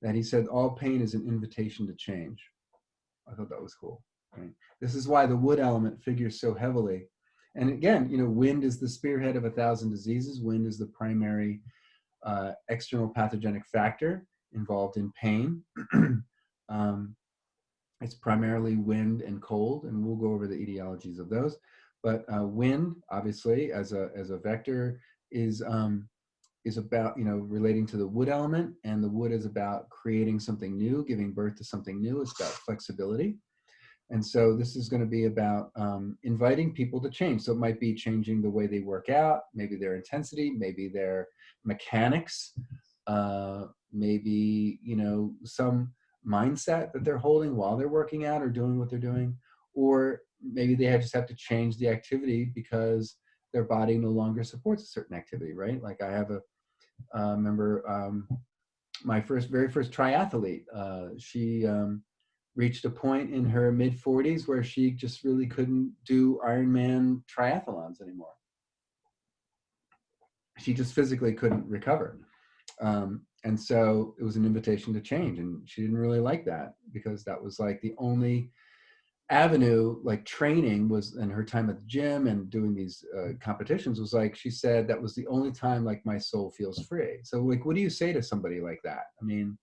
A: That he said, all pain is an invitation to change. I thought that was cool. Right? This is why the wood element figures so heavily. And again, you know, wind is the spearhead of 1,000 diseases. Wind is the primary external pathogenic factor involved in pain. It's primarily wind and cold, and we'll go over the etiologies of those. But wind, obviously, as a vector, is about, you know, relating to the wood element, and the wood is about creating something new, giving birth to something new. It's about flexibility. And so this is going to be about inviting people to change. So it might be changing the way they work out, maybe their intensity, maybe their mechanics, maybe, you know, some mindset that they're holding while they're working out or doing what they're doing, or maybe they just have to change the activity because their body no longer supports a certain activity, right? Like I have a remember my very first triathlete. She reached a point in her mid 40s where she just really couldn't do Ironman triathlons anymore. She just physically couldn't recover. And so it was an invitation to change, and she didn't really like that because that was like the only avenue, like training was, in her time at the gym and doing these competitions, was like, she said that was the only time like my soul feels free. So like, what do you say to somebody like that? I mean,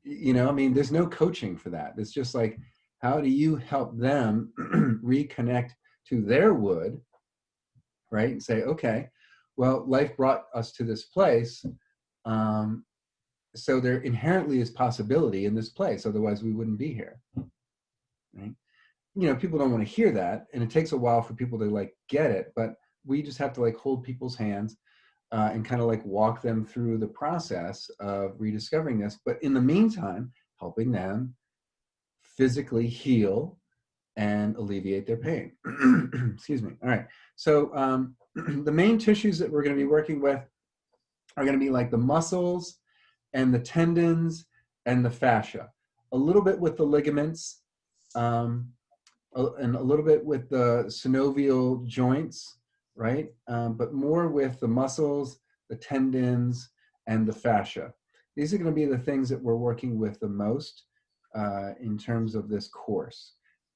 A: you know, I mean, there's no coaching for that. It's just like, how do you help them reconnect to their wood, right? And say, okay, well, life brought us to this place. So there inherently is possibility in this place. Otherwise we wouldn't be here, right? You know, people don't want to hear that. And it takes a while for people to like get it, but we just have to like hold people's hands and kind of like walk them through the process of rediscovering this. But in the meantime, helping them physically heal and alleviate their pain. Excuse me. All right. So the main tissues that we're going to be working with are going to be like the muscles and the tendons and the fascia. A little bit with the ligaments, and a little bit with the synovial joints, right? But more with the muscles, the tendons, and the fascia. These are going to be the things that we're working with the most in terms of this course.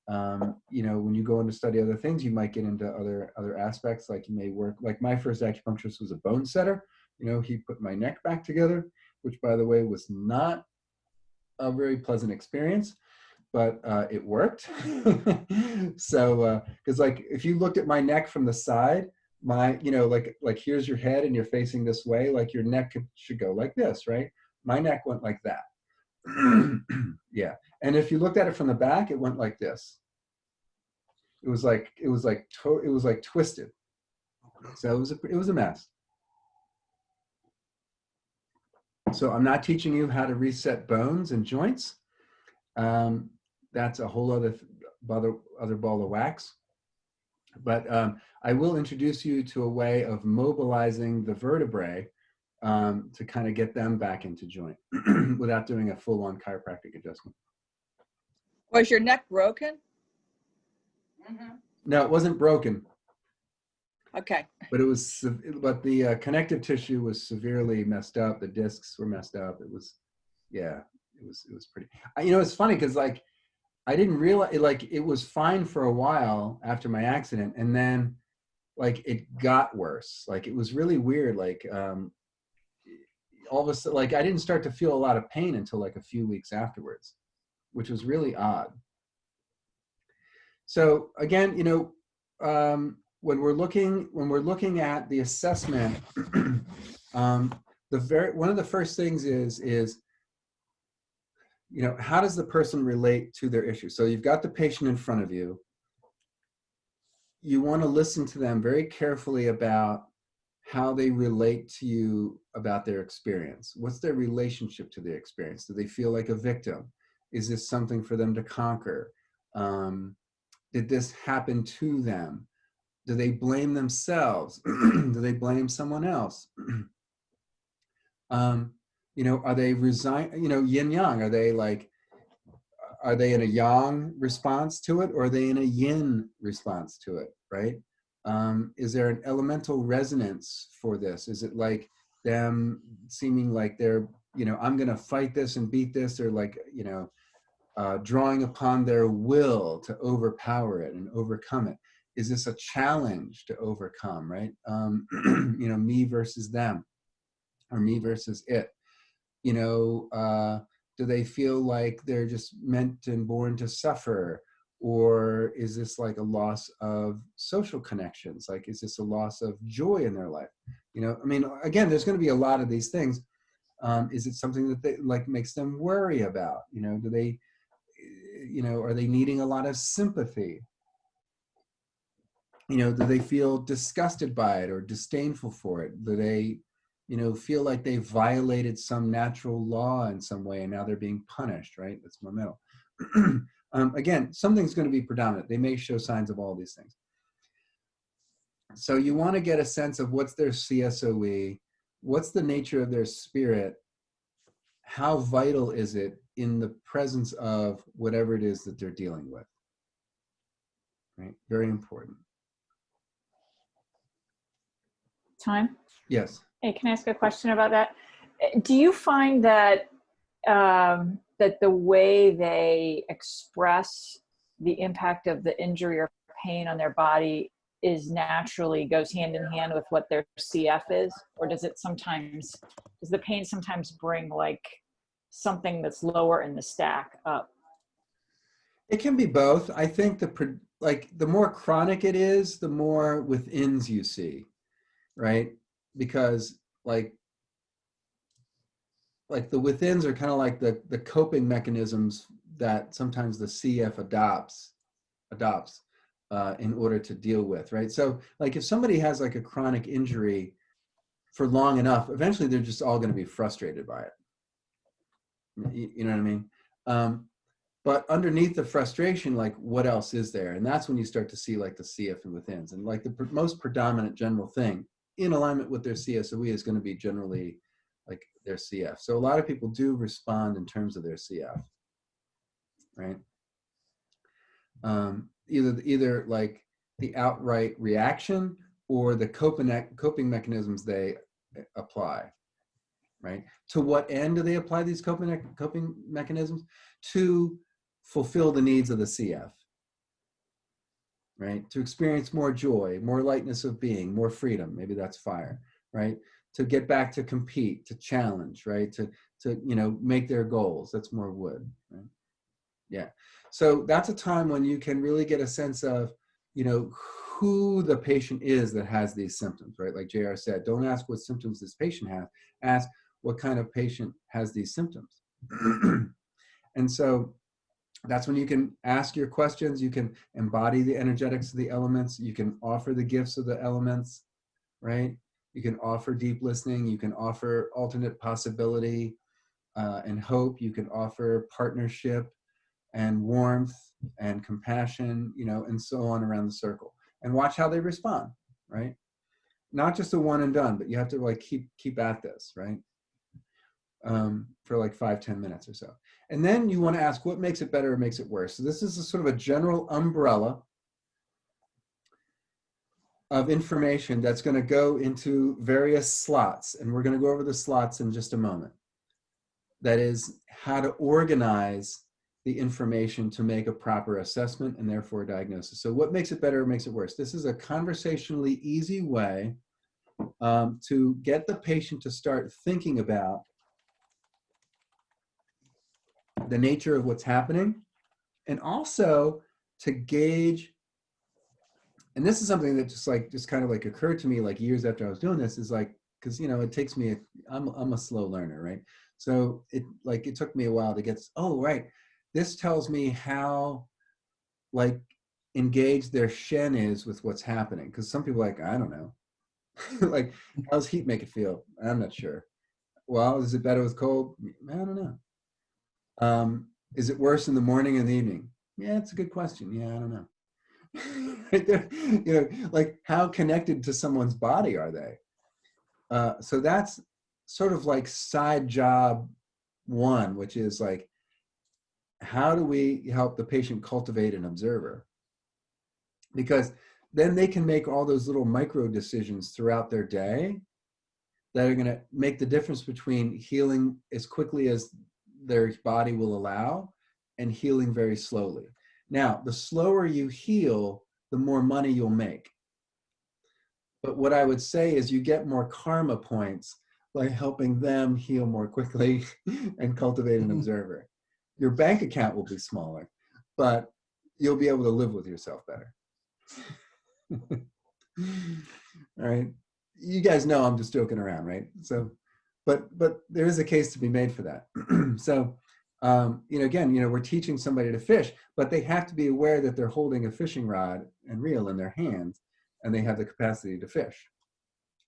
A: You know, when you go in to study other things, you might get into other aspects, like you may work, like my first acupuncturist was a bone setter. You know, he put my neck back together, which by the way was not a very pleasant experience, but it worked. So, because like if you looked at my neck from the side, my, you know, like here's your head and you're facing this way, like your neck should go like this, right? My neck went like that. Yeah. And if you looked at it from the back, it went like this. It was like twisted. So it was a mess. So I'm not teaching you how to reset bones and joints. That's a whole other ball of wax. But I will introduce you to a way of mobilizing the vertebrae to kind of get them back into joint without doing a full-on chiropractic adjustment.
D: Was your neck broken?
A: No, it wasn't broken.
D: Okay.
A: But but the connective tissue was severely messed up. The discs were messed up. It was, yeah, it was pretty. You know, it's funny because like I didn't realize, like it was fine for a while after my accident, and then like it got worse. Like it was really weird. Like all of a sudden, like I didn't start to feel a lot of pain until like a few weeks afterwards, which was really odd. So again, you know, when we're looking at the assessment, one of the first things is, you know, how does the person relate to their issue? So you've got the patient in front of you. You want to listen to them very carefully about how they relate to you about their experience. What's their relationship to their experience? Do they feel like a victim? Is this something for them to conquer? Did this happen to them? Do they blame themselves? Do they blame someone else? You know, are they you know, yin yang? Are they like are they in a yang response to it, or are they in a yin response to it, right? Is there an elemental resonance for this? Is it like them seeming like they're, I'm going to fight this and beat this, or like, drawing upon their will to overpower it and overcome it? Is this a challenge to overcome, right? Me versus them, or me versus it? Do they feel like they're just meant and born to suffer? Or is this like a loss of social connections? Like, is this a loss of joy in their life? Again, there's going to be a lot of these things. Is it something that they like makes them worry about? Do they, are they needing a lot of sympathy? Do they feel disgusted by it or disdainful for it? Do they, feel like they violated some natural law in some way and now they're being punished, right? That's momental. Again, something's going to be predominant. They may show signs of all these things. So you want to get a sense of what's their CSOE, what's the nature of their spirit, how vital is it in the presence of whatever it is that they're dealing with, right? Very important.
B: Time?
A: Yes.
B: Hey, can I ask a question about that? Do you find that that the way they express the impact of the injury or pain on their body is naturally goes hand in hand with what their CF is? Or does the pain sometimes bring like something that's lower in the stack up?
A: It can be both. I think the more chronic it is, the more withins you see, right? Because like the withins are kind of like the coping mechanisms that sometimes the CF adopts in order to deal with, right? So like if somebody has like a chronic injury for long enough, eventually they're just all going to be frustrated by it. You know what I mean? But underneath the frustration, like what else is there? And that's when you start to see like the CF and withins. And like the most predominant general thing in alignment with their CSOE is going to be generally like their CF. So a lot of people do respond in terms of their CF, right? Either like the outright reaction or the coping mechanisms they apply, right? To what end do they apply these coping mechanisms? To fulfill the needs of the CF, right? To experience more joy, more lightness of being, more freedom. Maybe that's fire, right? To get back to compete, to challenge, right? To make their goals. That's more wood, right? Yeah. So that's a time when you can really get a sense of, who the patient is that has these symptoms, right? Like JR said, don't ask what symptoms this patient has. Ask what kind of patient has these symptoms. And so that's when you can ask your questions. You can embody the energetics of the elements. You can offer the gifts of the elements, right? You can offer deep listening. You can offer alternate possibility and hope. You can offer partnership and warmth and compassion, and so on around the circle. And watch how they respond, right? Not just a one and done, but you have to like keep at this, right? For like 5-10 minutes or so. And then you want to ask what makes it better or makes it worse. So this is a sort of a general umbrella of information that's going to go into various slots. And we're going to go over the slots in just a moment. That is how to organize the information to make a proper assessment and therefore a diagnosis. So what makes it better or makes it worse? This is a conversationally easy way to get the patient to start thinking about the nature of what's happening, and also to gauge, and this is something that just kind of like occurred to me like years after I was doing this, is like, because it takes me, I'm a slow learner, right? So it took me a while to get, oh, right, this tells me how like engaged their Shen is with what's happening. Because some people are like, I don't know. Like, how does heat make it feel? I'm not sure. Well, is it better with cold? I don't know. Is it worse in the morning or the evening? Yeah, it's a good question. Yeah, I don't know. Right there, like how connected to someone's body are they? So that's sort of like side job one, which is like how do we help the patient cultivate an observer? Because then they can make all those little micro decisions throughout their day that are going to make the difference between healing as quickly as their body will allow and healing very slowly. Now, the slower you heal, the more money you'll make. But what I would say is you get more karma points by helping them heal more quickly and cultivate an observer. Your bank account will be smaller, but you'll be able to live with yourself better. All right. You guys know I'm just joking around, right? So, but there is a case to be made for that. So, again, we're teaching somebody to fish, but they have to be aware that they're holding a fishing rod and reel in their hands, and they have the capacity to fish,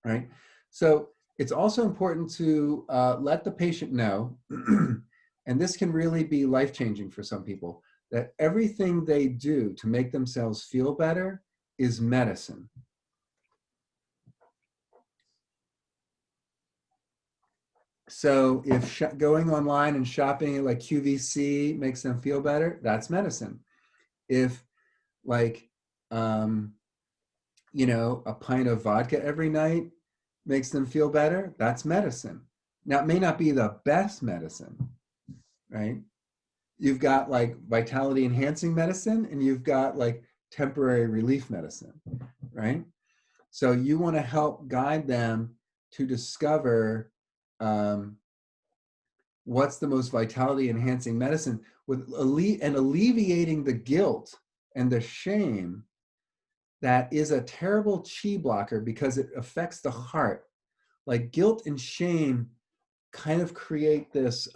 A: right? So it's also important to let the patient know, and this can really be life-changing for some people, that everything they do to make themselves feel better is medicine. So if going online and shopping at like QVC makes them feel better, that's medicine. If like, a pint of vodka every night makes them feel better, that's medicine. Now, it may not be the best medicine, right? You've got like vitality enhancing medicine and you've got like temporary relief medicine, right? So you want to help guide them to discover what's the most vitality enhancing medicine with alleviating the guilt and the shame that is a terrible chi blocker because it affects the heart. Like guilt and shame kind of create this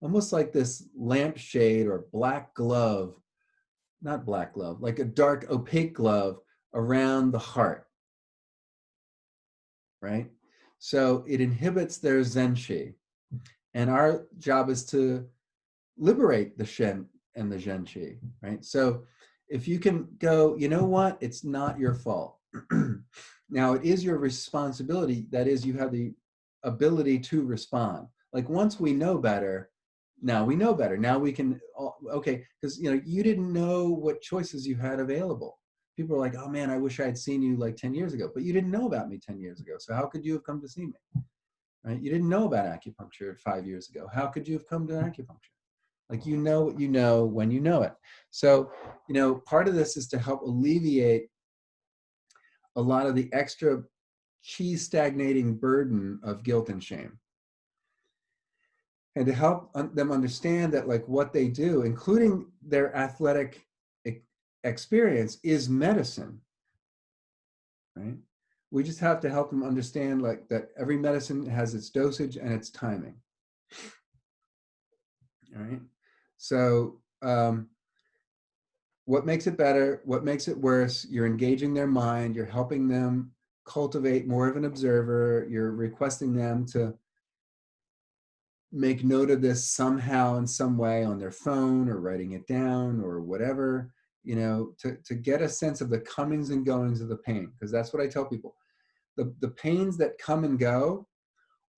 A: almost like this lampshade or black glove, not black glove, like a dark opaque glove around the heart, right? So it inhibits their Zen Qi. And our job is to liberate the Shen and the Zhen Qi, right? So if you can go, you know what, it's not your fault. Now it is your responsibility. That is, you have the ability to respond. Like once we know better, now we know better. Now we can, okay, because you didn't know what choices you had available. People are like, oh man, I wish I had seen you like 10 years ago, but you didn't know about me 10 years ago. So how could you have come to see me, right? You didn't know about acupuncture 5 years ago. How could you have come to acupuncture? Like, you know what you know when you know it. So, part of this is to help alleviate a lot of the extra chi stagnating burden of guilt and shame. And to help them understand that like what they do, including their athletic experience, is medicine, right? We just have to help them understand like that every medicine has its dosage and its timing. All right. So what makes it better? What makes it worse? You're engaging their mind. You're helping them cultivate more of an observer. You're requesting them to make note of this somehow in some way on their phone or writing it down or whatever, to get a sense of the comings and goings of the pain. Because that's what I tell people. The pains that come and go,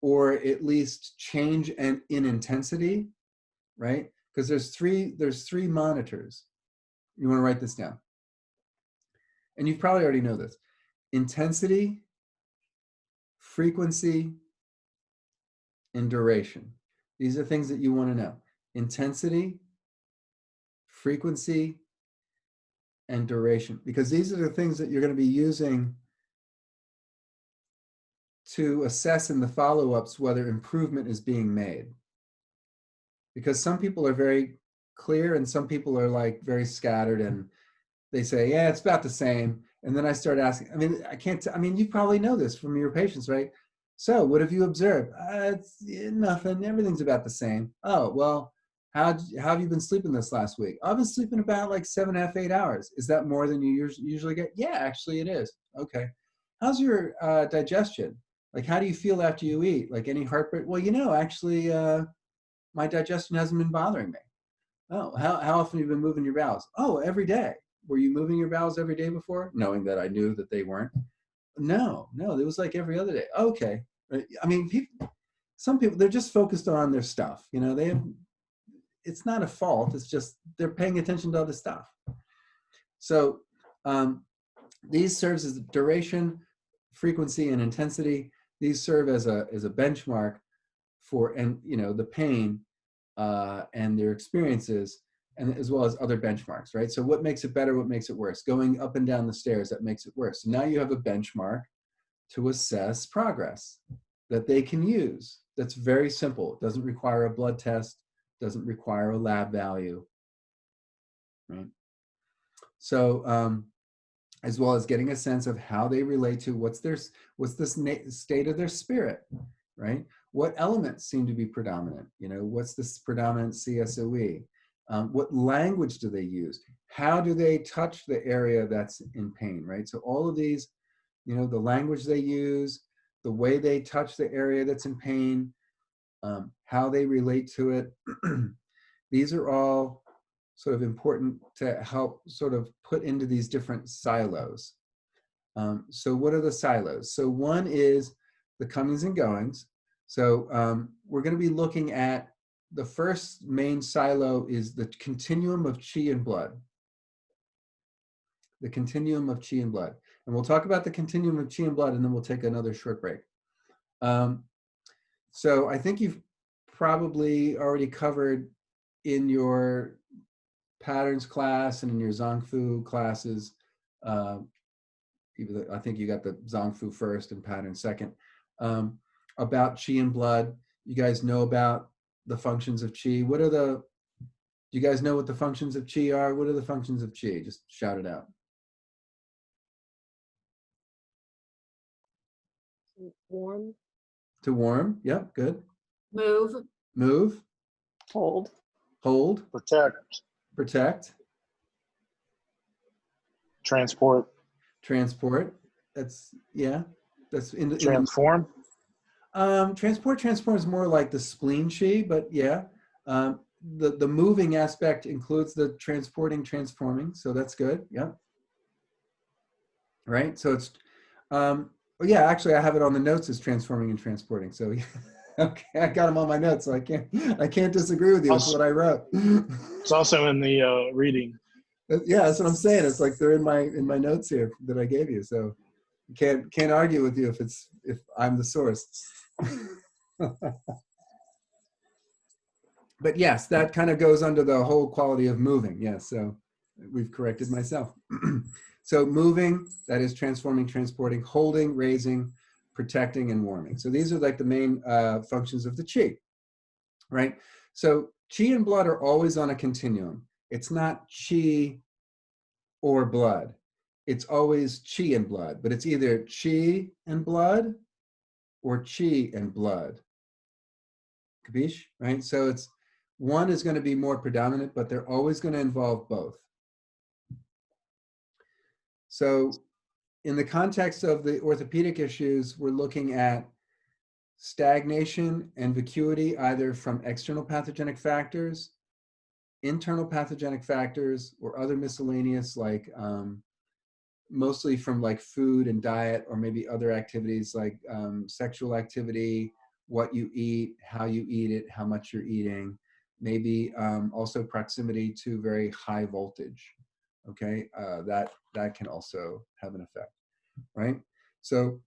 A: or at least change in intensity, right? Because there's three monitors. You want to write this down. And you probably already know this. Intensity, frequency, and duration. These are things that you want to know. Intensity, frequency, and duration. Because these are the things that you're going to be using to assess in the follow-ups whether improvement is being made. Because some people are very clear and some people are like very scattered and they say, yeah, it's about the same. And then I start asking, you probably know this from your patients, right? So what have you observed? It's nothing, everything's about the same. Oh, well, how have you been sleeping this last week? I've been sleeping about like 7.5, 8 hours. Is that more than you usually get? Yeah, actually it is. Okay. How's your digestion? Like, how do you feel after you eat? Like any heartburn? Well, actually, my digestion hasn't been bothering me. Oh, how often have you been moving your bowels? Oh, every day. Were you moving your bowels every day before? Knowing that I knew that they weren't. No, it was like every other day. Okay. Some people, they're just focused on their stuff. They have it's not a fault. It's just they're paying attention to other stuff. So these serves as duration, frequency, and intensity. These serve as a benchmark for, and the pain and their experiences, and as well as other benchmarks, right? So what makes it better? What makes it worse? Going up and down the stairs, that makes it worse. So now you have a benchmark to assess progress that they can use. That's very simple. It doesn't require a blood test, doesn't require a lab value, right? So as well as getting a sense of how they relate to what's the state of their spirit, right? What elements seem to be predominant? What's this predominant CSOE? What language do they use? How do they touch the area that's in pain, right? So all of these, the language they use, the way they touch the area that's in pain, how they relate to it. These are all sort of important to help sort of put into these different silos. So what are the silos? So one is the comings and goings. So we're going to be looking at the first main silo is the continuum of chi and blood. The continuum of chi and blood. And we'll talk about the continuum of chi and blood, and then we'll take another short break. So I think you've probably already covered in your patterns class and in your Zongfu classes, I think you got the Zongfu first and pattern second, about chi and blood. You guys know about the functions of chi. Do you guys know what the functions of chi are? What are the functions of chi? Just shout it out.
E: Warm.
A: To warm, yep, good.
C: Move.
A: Move.
B: Hold.
A: Hold.
F: Protect.
A: Protect.
F: Transport.
A: Transport. That's, yeah. That's in the
F: Transform.
A: Transport is more like the spleen chi, but yeah. The moving aspect includes the transporting, transforming, so that's good. Yeah. Right. So it's well, yeah. Actually, I have it on the notes as transforming and transporting. So okay, I got them on my notes, so I can't disagree with you. It's what I wrote.
F: It's also in the reading.
A: Yeah, that's what I'm saying. It's like they're in my notes here that I gave you. So can't argue with you if I'm the source. But yes, that kind of goes under the whole quality of moving. Yes, so we've corrected myself. So moving, that is transforming, transporting, holding, raising, protecting, and warming. So these are like the main functions of the chi, right? So chi and blood are always on a continuum. It's not chi or blood. It's always chi and blood, but it's either chi and blood or chi and blood. Capiche? Right? So it's one is going to be more predominant, but they're always going to involve both. So in the context of the orthopedic issues, we're looking at stagnation and vacuity, either from external pathogenic factors, internal pathogenic factors, or other miscellaneous, like mostly from like food and diet, or maybe other activities like sexual activity, what you eat, how you eat it, how much you're eating, maybe also proximity to very high voltage. Okay, that can also have an effect, right? So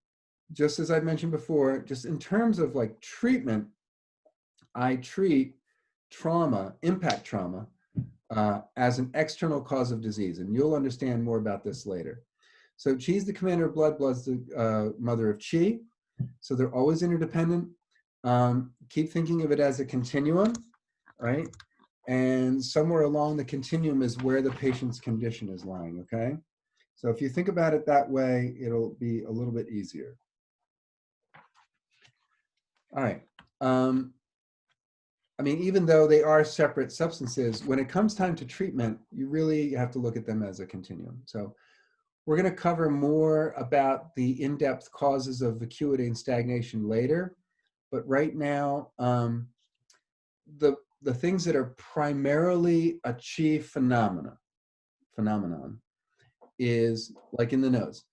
A: just as I mentioned before, just in terms of like treatment, I treat trauma, impact trauma, as an external cause of disease, and you'll understand more about this later. So chi is the commander of blood, blood's the mother of chi, so they're always interdependent. Keep thinking of it as a continuum, right? And somewhere along the continuum is where the patient's condition is lying, okay? So if you think about it that way, it'll be a little bit easier. All right. I mean, even though they are separate substances, when it comes time to treatment, you really have to look at them as a continuum. So we're going to cover more about the in-depth causes of vacuity and stagnation later. But right now, the things that are primarily a chi phenomenon is, like in the nose,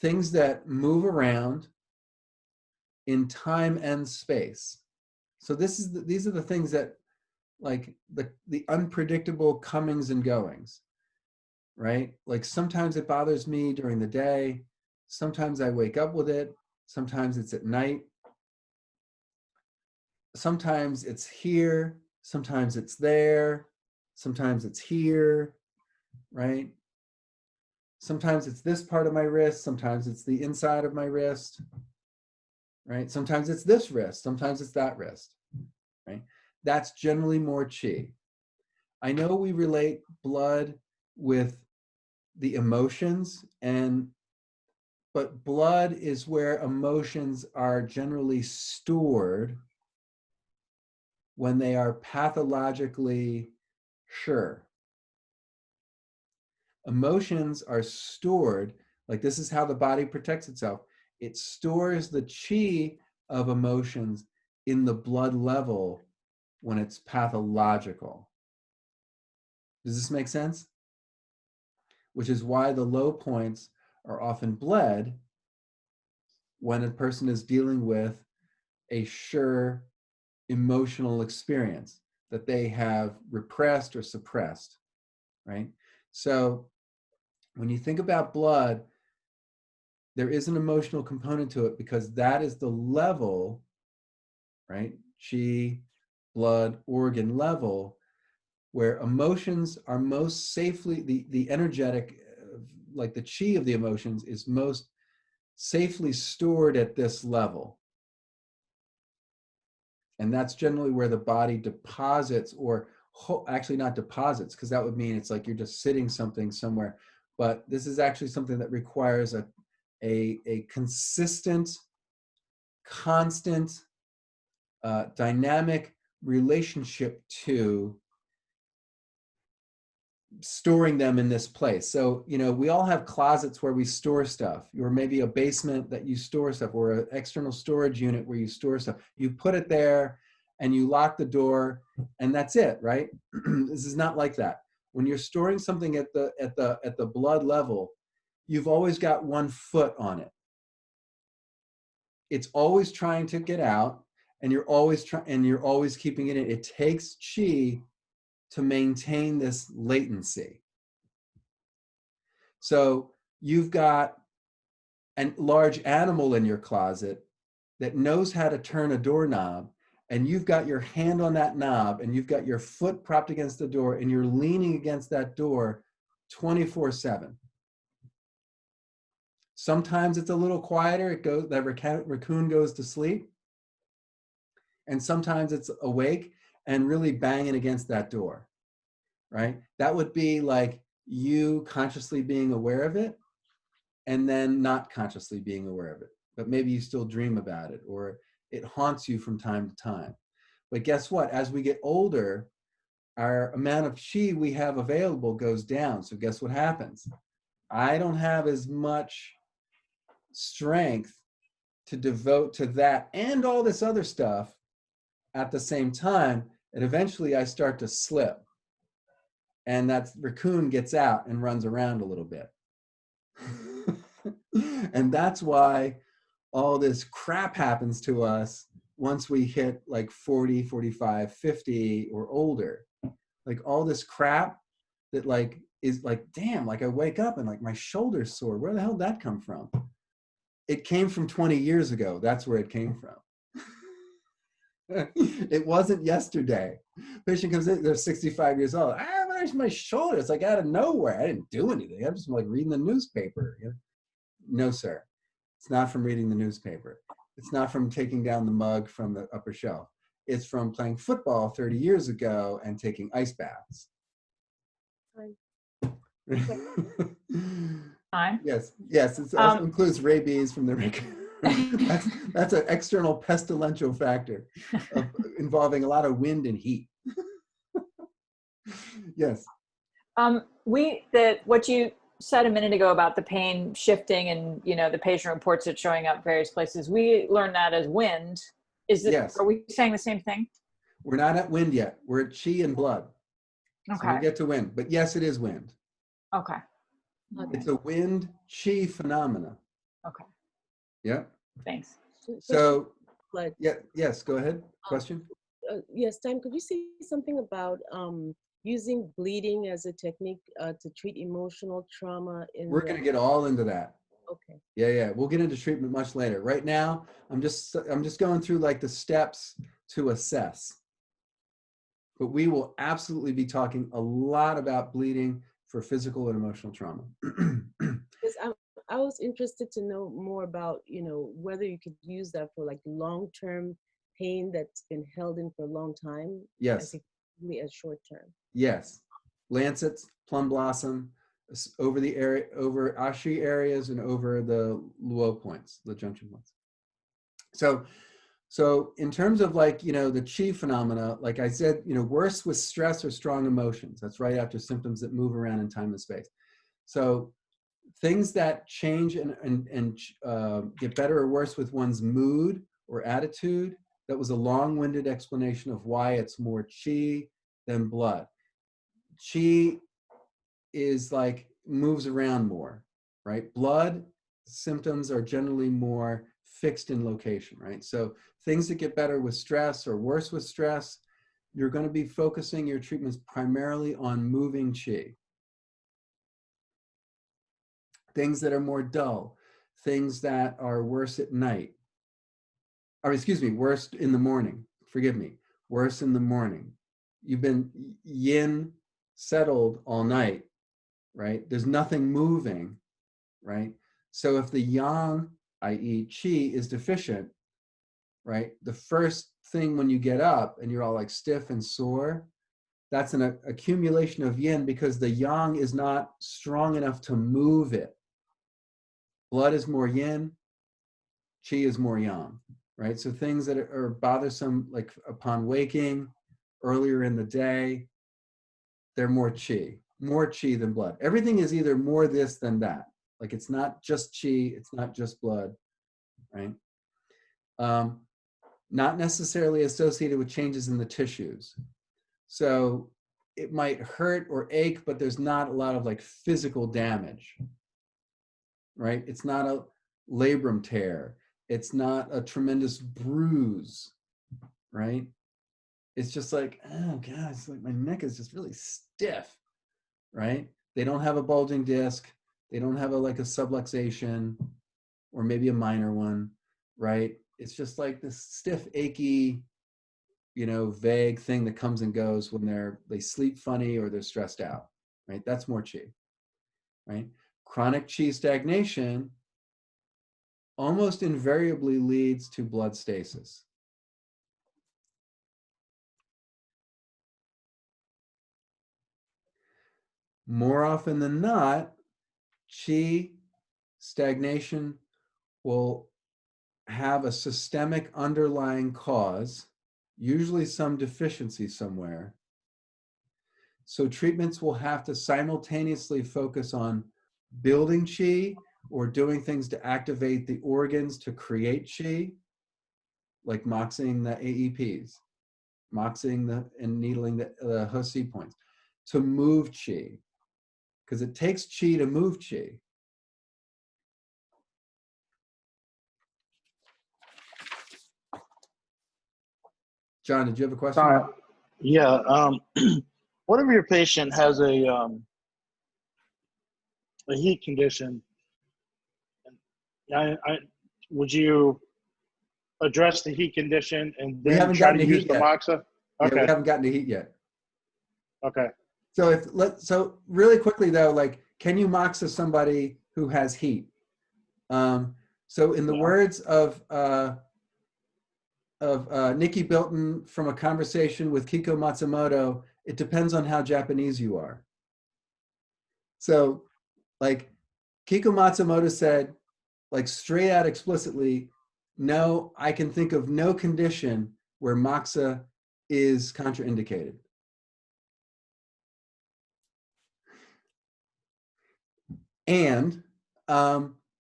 A: things that move around in time and space. So these are the things that like the unpredictable comings and goings, right? Like sometimes it bothers me during the day. Sometimes I wake up with it. Sometimes it's at night. Sometimes it's here. Sometimes it's there. Sometimes it's here, right? Sometimes it's this part of my wrist. Sometimes it's the inside of my wrist, right? Sometimes it's this wrist. Sometimes it's that wrist, right? That's generally more qi. I know we relate blood with the emotions, but blood is where emotions are generally stored when they are pathologically sure. Emotions are stored, like this is how the body protects itself. It stores the qi of emotions in the blood level when it's pathological. Does this make sense? Which is why the low points are often bled when a person is dealing with a sure emotional experience that they have repressed or suppressed, right? So when you think about blood, there is an emotional component to it because that is the level, right? Qi, blood, organ level, where emotions are most safely, the energetic, like the qi of the emotions is most safely stored at this level. And that's generally where the body deposits, or actually not deposits, because that would mean it's like you're just sitting something somewhere. But this is actually something that requires a consistent, constant, dynamic relationship to storing them in this place. So, you know, we all have closets where we store stuff, or maybe a basement that you store stuff, or an external storage unit where you store stuff. You put it there and you lock the door and that's it, right? This is not like that. When you're storing something at the blood level, you've always got one foot on it. It's always trying to get out, and you're always keeping it in. It takes qi to maintain this latency. So you've got a large animal in your closet that knows how to turn a doorknob, and you've got your hand on that knob, and you've got your foot propped against the door, and you're leaning against that door 24/7. Sometimes it's a little quieter. That raccoon goes to sleep. And sometimes it's awake and really banging against that door, right? That would be like you consciously being aware of it and then not consciously being aware of it. But maybe you still dream about it, or it haunts you from time to time. But guess what? As we get older, our amount of qi we have available goes down. So guess what happens? I don't have as much strength to devote to that and all this other stuff at the same time, and eventually I start to slip, and that raccoon gets out and runs around a little bit. And that's why all this crap happens to us once we hit like 40, 45, 50 or older. Like all this crap that like is like, damn, like I wake up and like my shoulder's sore. Where the hell did that come from? It came from 20 years ago. That's where it came from. It wasn't yesterday. Patient comes in, they're 65 years old. Where's my shoulder? It's like out of nowhere. I didn't do anything. I'm just like reading the newspaper. You know? No, sir. It's not from reading the newspaper. It's not from taking down the mug from the upper shelf. It's from playing football 30 years ago and taking ice baths.
B: Time.
A: Yes, it also includes rabies from the raccoon. That's an external pestilential factor involving a lot of wind and heat. Yes.
B: What you said a minute ago about the pain shifting and, you know, the patient reports it showing up various places, we learned that as wind.
A: Yes.
B: Are we saying the same thing?
A: We're not at wind yet. We're at qi and blood.
B: Okay.
A: So we'll get to wind, but yes, it is wind.
B: Okay.
A: It's a wind qi phenomena.
B: Okay.
A: Yeah.
B: Thanks.
A: So, yeah, yes, go ahead. Question?
E: yes, Time, could you say something about using bleeding as a technique to treat emotional trauma in
A: We're going to get all into that.
E: Okay.
A: Yeah. We'll get into treatment much later. Right now, I'm just going through like the steps to assess. But we will absolutely be talking a lot about bleeding for physical and emotional trauma.
E: Because I was interested to know more about, whether you could use that for like long-term pain that's been held in for a long time.
A: Yes.
E: As short-term.
A: Yes. Lancets, plum blossom, over the area, over Ashi areas and over the Luo points, the junction points. So in terms of like, the chi phenomena, like I said, worse with stress or strong emotions. That's right after symptoms that move around in time and space. So things that change and get better or worse with one's mood or attitude, that was a long-winded explanation of why it's more chi than blood. Chi is like, moves around more, right? Blood symptoms are generally more fixed in location, right? So things that get better with stress or worse with stress, you're going to be focusing your treatments primarily on moving chi. Things that are more dull, things that are worse at night, or excuse me, worse in the morning, forgive me, worse in the morning. You've been yin settled all night, right? There's nothing moving, right? So if the yang, i.e. chi, is deficient, right? The first thing when you get up and you're all like stiff and sore, that's an accumulation of yin because the yang is not strong enough to move it. Blood is more yin, chi is more yang, right? So things that are bothersome, like upon waking, earlier in the day, they're more chi than blood. Everything is either more this than that. Like it's not just chi, it's not just blood, right? Not necessarily associated with changes in the tissues. So it might hurt or ache, but there's not a lot of like physical damage, right? It's not a labrum tear. It's not a tremendous bruise, right? It's just like, oh God, it's like my neck is just really stiff, right? They don't have a bulging disc. They don't have like a subluxation or maybe a minor one, right? It's just like this stiff, achy, vague thing that comes and goes when they sleep funny or they're stressed out, right? That's more chi, right? Chronic chi stagnation almost invariably leads to blood stasis. More often than not, chi stagnation will have a systemic underlying cause, usually some deficiency somewhere. So treatments will have to simultaneously focus on building chi or doing things to activate the organs to create chi, like moxing the AEPs, moxing and needling the Hosi points, to move chi, because it takes chi to move chi. John, did you have a question?
F: Yeah. What if your patient has a heat condition? Would you address the heat condition and
A: We
F: then
A: haven't
F: try
A: gotten
F: to
A: to
F: use
A: heat
F: the
A: yet.
F: moxa? Okay.
A: Yeah, we haven't gotten to heat yet.
F: Okay.
A: So really quickly though, like, can you moxa somebody who has heat? So in the words of Nikki Bilton from a conversation with Kiko Matsumoto, it depends on how Japanese you are. So like Kiko Matsumoto said, like straight out explicitly, no, I can think of no condition where moxa is contraindicated. And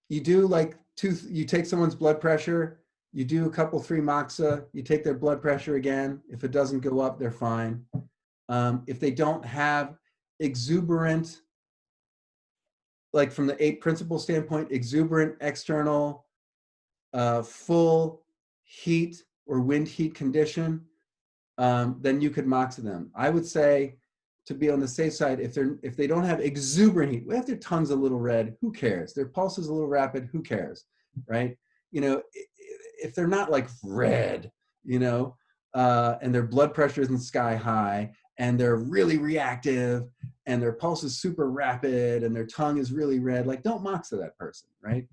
A: you do like you take someone's blood pressure, you do a couple, 3 moxa, you take their blood pressure again. If it doesn't go up, they're fine. If they don't have exuberant, like from the 8 principle standpoint, exuberant external full heat or wind heat condition, then you could moxa them. I would say, to be on the safe side, if they don't have exuberant heat, if their tongue's a little red, who cares? Their pulse is a little rapid, who cares, right? You know, if they're not like red, you know, and their blood pressure isn't sky high, and they're really reactive, and their pulse is super rapid, and their tongue is really red, like, don't moxa that person, right?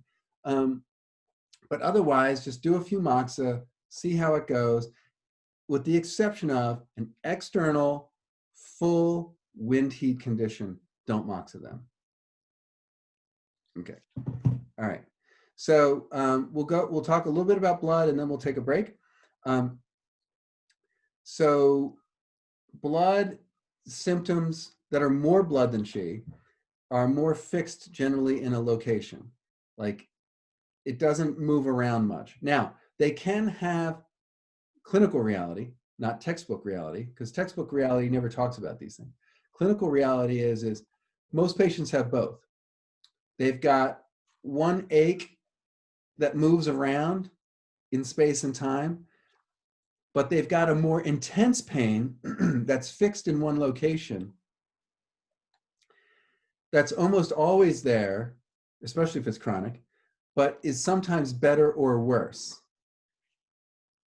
A: But otherwise, just do a few moxa, see how it goes, with the exception of an external full wind heat condition. Don't moxa them. Okay. All right. So we'll talk a little bit about blood, and then we'll take a break. So blood symptoms that are more blood than Qi are more fixed generally in a location. Like, it doesn't move around much. Now, they can have clinical reality, not textbook reality, because textbook reality never talks about these things. Clinical reality is most patients have both. They've got one ache that moves around in space and time, but they've got a more intense pain that's fixed in one location, that's almost always there, especially if it's chronic, but is sometimes better or worse.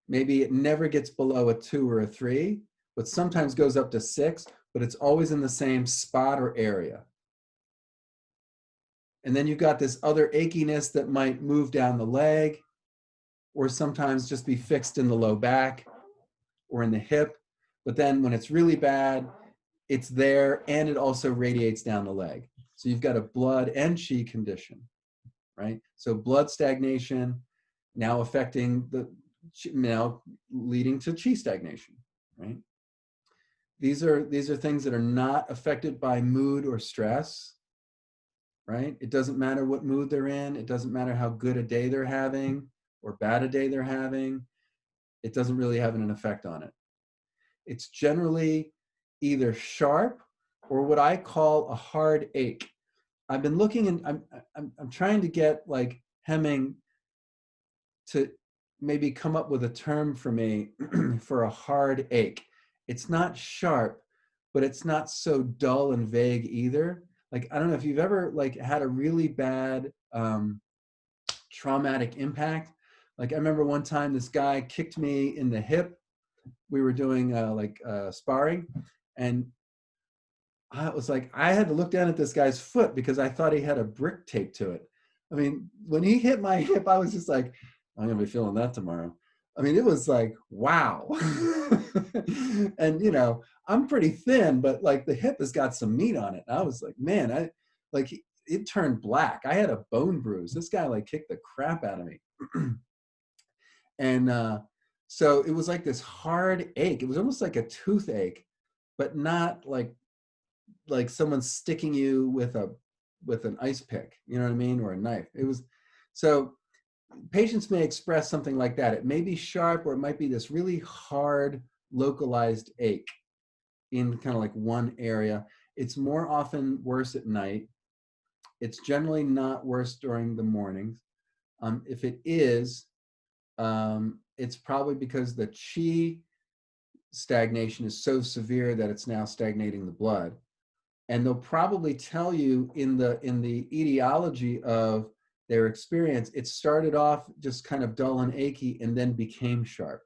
A: Maybe it never gets below a 2 or a 3, but sometimes goes up to 6, but it's always in the same spot or area. And then you've got this other achiness that might move down the leg, or sometimes just be fixed in the low back or in the hip. But then when it's really bad, it's there, and it also radiates down the leg. So you've got a blood and Qi condition, right? So blood stagnation now affecting now leading to Qi stagnation, right? These are things that are not affected by mood or stress, right? It doesn't matter what mood they're in. It doesn't matter how good a day they're having or bad a day they're having. It doesn't really have an effect on it. It's generally either sharp or what I call a hard ache. I've been looking, and I'm trying to get like Hemming to maybe come up with a term for me for a hard ache. It's not sharp, but it's not so dull and vague either. Like, I don't know if you've ever like had a really bad traumatic impact. Like, I remember one time this guy kicked me in the hip. We were doing sparring, and I was like, I had to look down at this guy's foot because I thought he had a brick taped to it. I mean, when he hit my hip, I was just like, I'm gonna be feeling that tomorrow. I mean, it was like, wow. And you know, I'm pretty thin, but like the hip has got some meat on it. And I was like, man, it turned black. I had a bone bruise. This guy like kicked the crap out of me. And so it was like this hard ache. It was almost like a toothache, but not like someone sticking you with an ice pick, you know what I mean, or a knife. It was, so patients may express something like that. It may be sharp, or it might be this really hard localized ache in kind of like one area. It's more often worse at night. It's generally not worse during the mornings. If it is, it's probably because the Qi stagnation is so severe that it's now stagnating the blood. And they'll probably tell you in the etiology of their experience, it started off just kind of dull and achy and then became sharp,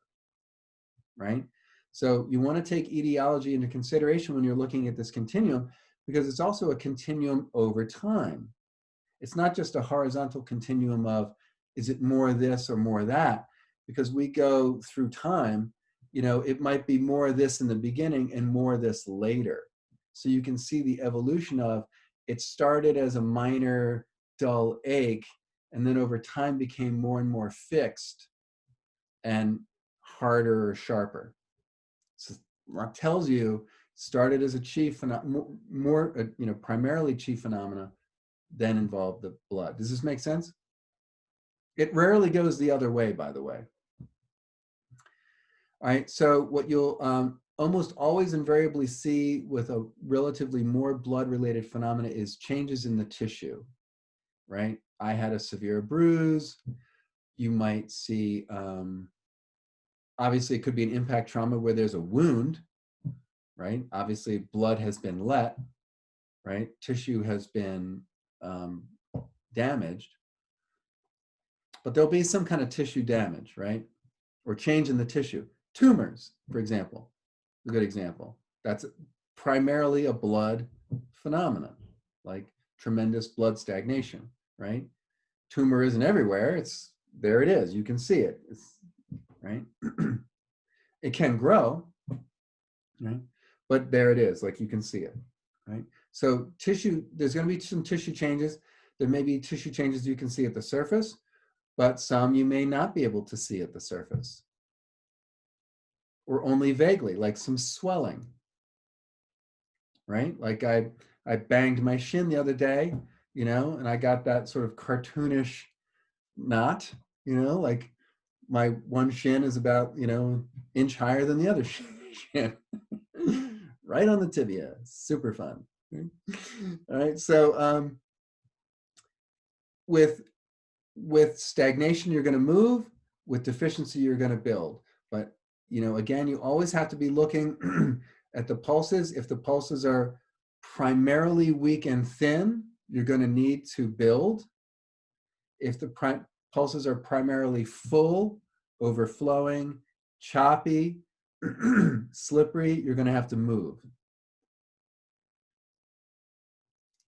A: right? So you want to take etiology into consideration when you're looking at this continuum, because it's also a continuum over time. It's not just a horizontal continuum of, is it more this or more that? Because we go through time, you know, it might be more of this in the beginning and more of this later. So you can see the evolution of, it started as a minor dull ache, and then over time became more and more fixed and harder or sharper. So that tells you, started as a Qi primarily Qi phenomena, then involved the blood. Does this make sense? It rarely goes the other way, by the way. All right, so what you'll almost always invariably see with a relatively more blood-related phenomena is changes in the tissue, right? I had a severe bruise. You might see Obviously, it could be an impact trauma where there's a wound, right? Obviously, blood has been let, right? Tissue has been damaged, but there'll be some kind of tissue damage, right? Or change in the tissue. Tumors, for example, a good example. That's primarily a blood phenomenon, like tremendous blood stagnation, right? Tumor isn't everywhere. It's there. It is. You can see it. It's right. It can grow, right? But there it is. Like you can see it, right? So tissue. There's going to be some tissue changes. There may be tissue changes you can see at the surface, but some you may not be able to see at the surface, or only vaguely, like some swelling, right? Like I banged my shin the other day, you know, and I got that sort of cartoonish knot, you know, like my one shin is about, you know, inch higher than the other shin, right on the tibia. Super fun. All right, so with stagnation, you're going to move. With deficiency, you're going to build. But, you know, again, you always have to be looking at the pulses. If the pulses are primarily weak and thin, you're going to need to build. If the pulses are primarily full, overflowing, choppy, slippery, you're going to have to move.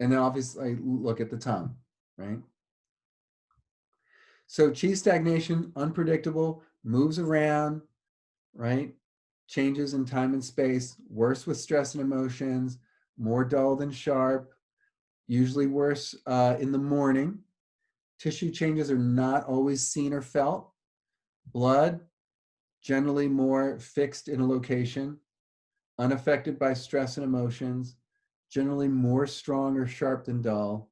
A: And then obviously look at the tongue, right? So chi stagnation, unpredictable, moves around, right? Changes in time and space, worse with stress and emotions, more dull than sharp, usually worse in the morning. Tissue changes are not always seen or felt. Blood, generally more fixed in a location, unaffected by stress and emotions, generally more strong or sharp than dull,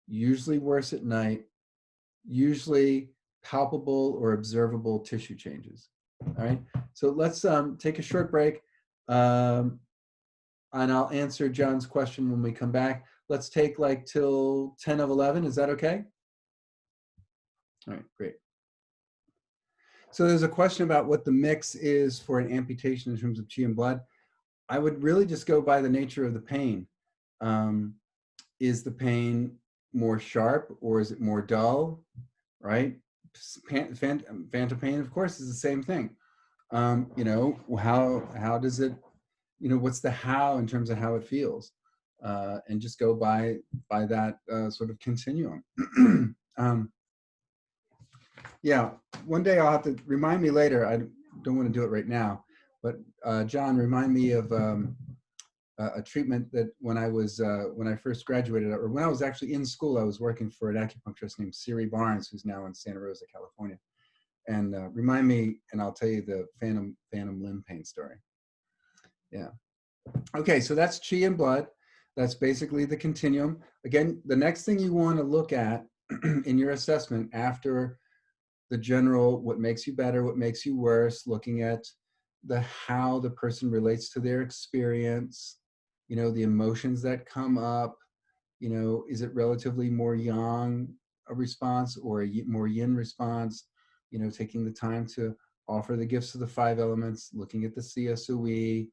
A: usually worse at night, usually palpable or observable tissue changes. All right, so let's take a short break, and I'll answer John's question when we come back. Let's take like till 10 of 11. Is that okay? All right, great. So there's a question about what the mix is for an amputation in terms of chi and blood. I would really just go by the nature of the pain. Is the pain more sharp or is it more dull, right? Phantom pain, of course, is the same thing. You know, how does it, you know, what's the how in terms of how it feels? And just go by that sort of continuum. Yeah, one day I'll have to remind me later. I don't want to do it right now, but John, remind me of a treatment that when I first graduated, or when I was actually in school, I was working for an acupuncturist named Siri Barnes, who's now in Santa Rosa, California. And remind me, and I'll tell you the phantom limb pain story. Yeah. Okay, so that's chi and blood. That's basically the continuum. Again, the next thing you want to look at in your assessment after the general, what makes you better, what makes you worse, looking at the how the person relates to their experience, you know, the emotions that come up, you know, is it relatively more yang a response or a more yin response, you know, taking the time to offer the gifts of the 5 elements, looking at the CSOE,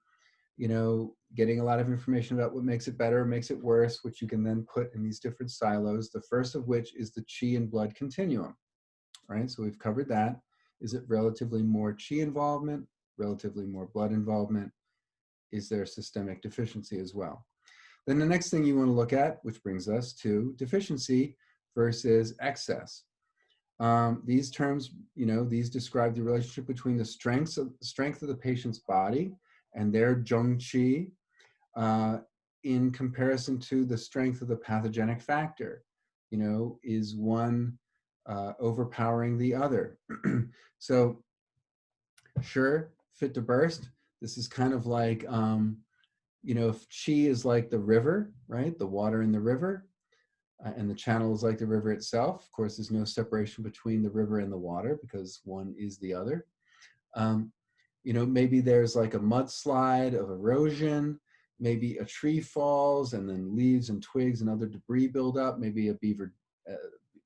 A: you know, getting a lot of information about what makes it better or makes it worse, which you can then put in these different silos, the first of which is the chi and blood continuum. Right, so we've covered that. Is it relatively more chi involvement, relatively more blood involvement? Is there systemic deficiency as well? Then the next thing you want to look at, which brings us to deficiency versus excess. These terms, you know, these describe the relationship between the strength of the patient's body and their zhong qi in comparison to the strength of the pathogenic factor. You know, is one overpowering the other? So sure, fit to burst. This is kind of like, you know, if chi is like the river, right? The water in the river, and the channel is like the river itself. Of course, there's no separation between the river and the water because one is the other. You know, maybe there's like a mudslide of erosion, maybe a tree falls and then leaves and twigs and other debris build up. Maybe a beaver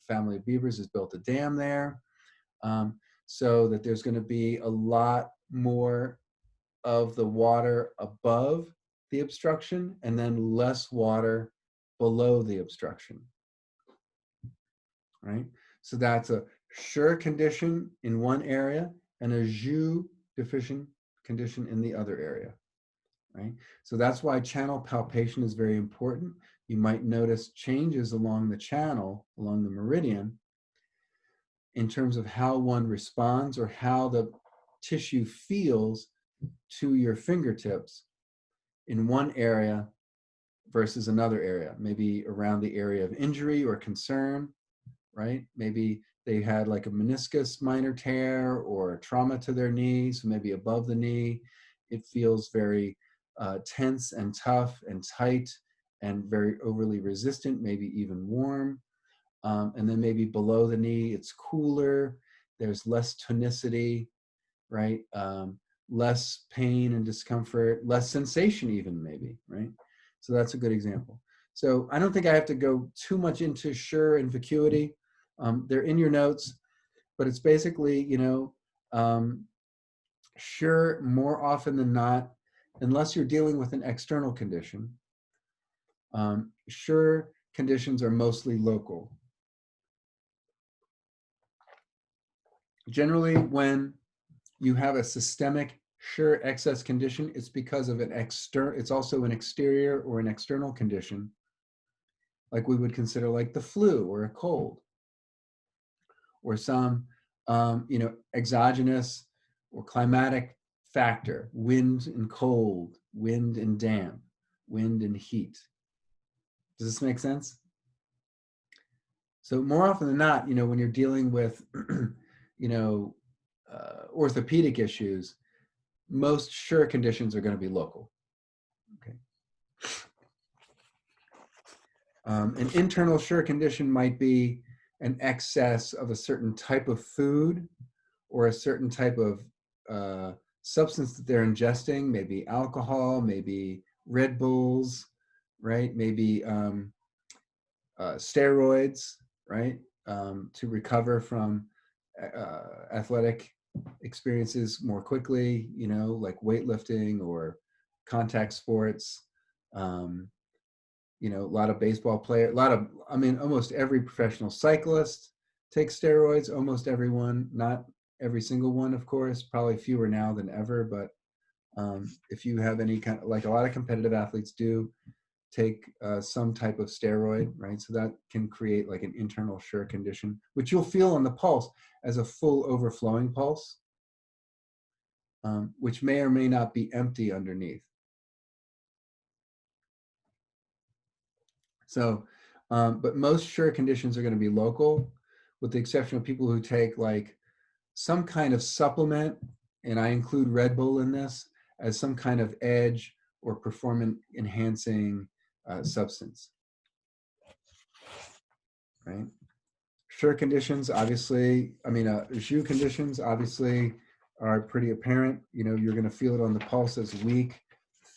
A: family of beavers has built a dam there. so that there's going to be a lot more of the water above the obstruction and then less water below the obstruction, right? So that's a Schur condition in one area and a Jus deficient condition in the other area, right? So that's why channel palpation is very important. You might notice changes along the channel, along the meridian, in terms of how one responds or how the tissue feels to your fingertips in one area versus another area, maybe around the area of injury or concern, right? Maybe they had like a meniscus minor tear or a trauma to their knee, so maybe above the knee, it feels very tense and tough and tight and very overly resistant, maybe even warm. And then maybe below the knee, it's cooler, there's less tonicity, right? Less pain and discomfort, less sensation even maybe, right? So that's a good example. So I don't think I have to go too much into Schur and vacuity. They're in your notes, but it's basically, you know, Schur more often than not, unless you're dealing with an external condition, Schur conditions are mostly local. Generally, when you have a systemic Schur excess condition, it's because of an it's also an exterior or an external condition, like we would consider like the flu or a cold, or some you know, exogenous or climatic factor, wind and cold, wind and damp, wind and heat. Does this make sense? So more often than not, you know, when you're dealing with you know, orthopedic issues, most Schur conditions are going to be local. Okay. An internal Schur condition might be an excess of a certain type of food or a certain type of substance that they're ingesting, maybe alcohol, maybe Red Bulls, right? Maybe steroids, right? To recover from athletic experiences more quickly, you know, like weightlifting or contact sports. You know, a lot of baseball players, I mean, almost every professional cyclist takes steroids, almost everyone, not every single one, of course, probably fewer now than ever, but if you have any kind of, like a lot of competitive athletes do take some type of steroid, right? So that can create like an internal Schur condition, which you'll feel on the pulse as a full overflowing pulse, which may or may not be empty underneath. So, but most Schur conditions are going to be local, with the exception of people who take like some kind of supplement, and I include Red Bull in this as some kind of edge or performance enhancing substance, right? Schur conditions, obviously, I mean, Jus conditions, obviously, are pretty apparent. You know, you're going to feel it on the pulse as weak,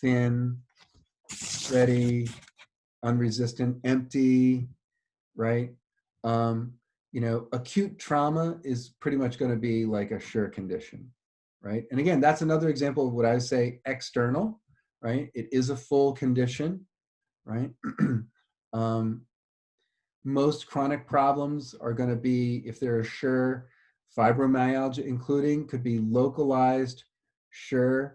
A: thin, steady, unresistant, empty, right? You know, acute trauma is pretty much going to be like a Schur condition, right? And again, that's another example of what I say external, right? It is a full condition, right? Most chronic problems are going to be, if they're Schur, fibromyalgia including, could be localized Schur,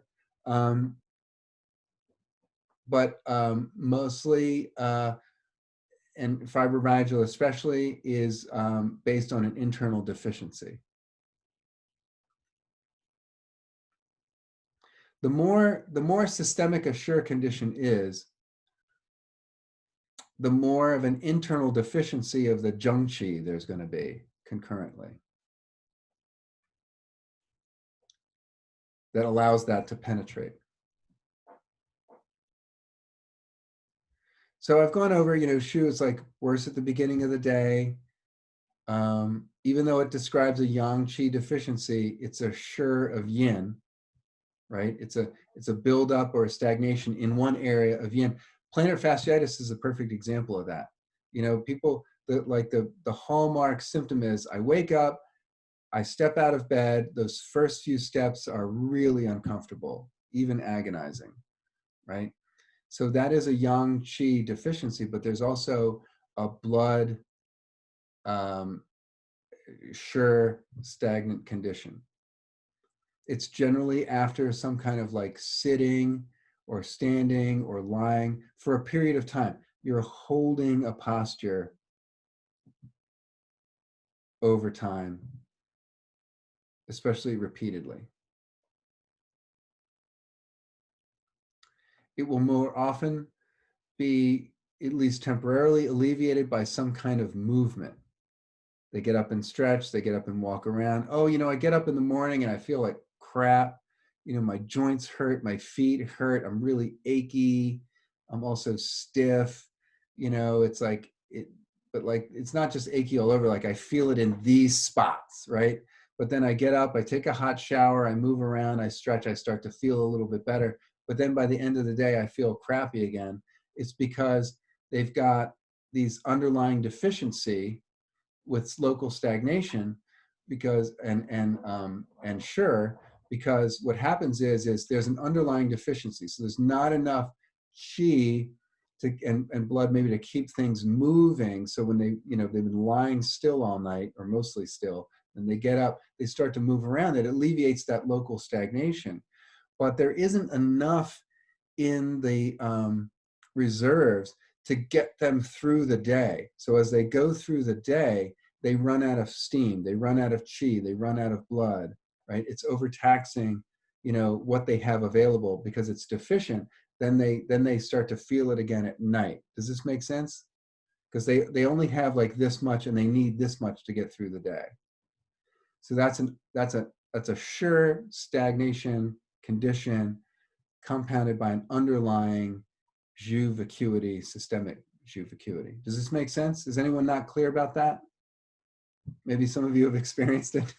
A: but mostly, and fibromyalgia especially, is based on an internal deficiency. The more systemic a Schur condition is, the more of an internal deficiency of the Zhengqi there's going to be concurrently that allows that to penetrate. So I've gone over, you know, Shu is like worse at the beginning of the day. Even though it describes a Yang Qi deficiency, it's a Schur of Yin, right? It's a buildup or a stagnation in one area of Yin. Plantar fasciitis is a perfect example of that. You know, people that like the hallmark symptom is I wake up I step out of bed. Those first few steps are really uncomfortable, even agonizing, right? So that is a yang qi deficiency, but there's also a blood sure stagnant condition. It's generally after some kind of like sitting or standing or lying for a period of time. You're holding a posture over time, especially repeatedly. It will more often be, at least temporarily, alleviated by some kind of movement. They get up and stretch, they get up and walk around. Oh, you know, I get up in the morning and I feel like crap. You know, my joints hurt, my feet hurt, I'm really achy, I'm also stiff. You know, it's like, but like, it's not just achy all over, like I feel it in these spots, right? But then I get up, I take a hot shower, I move around, I stretch, I start to feel a little bit better. But then by the end of the day, I feel crappy again. It's because they've got these underlying deficiency with local stagnation, because and sure, because what happens is there's an underlying deficiency. So there's not enough qi to and blood maybe to keep things moving. So when they, you know, they've been lying still all night or mostly still, and they get up, they start to move around. It alleviates that local stagnation, but there isn't enough in the reserves to get them through the day. So as they go through the day, they run out of steam, they run out of qi, they run out of blood, right? It's overtaxing, you know, what they have available because it's deficient. Then they start to feel it again at night. Does this make sense? Because they only have like this much and they need this much to get through the day. So that's a sure stagnation condition compounded by an underlying Zhu vacuity, systemic Zhu vacuity. Does this make sense? Is anyone not clear about that? Maybe some of you have experienced it.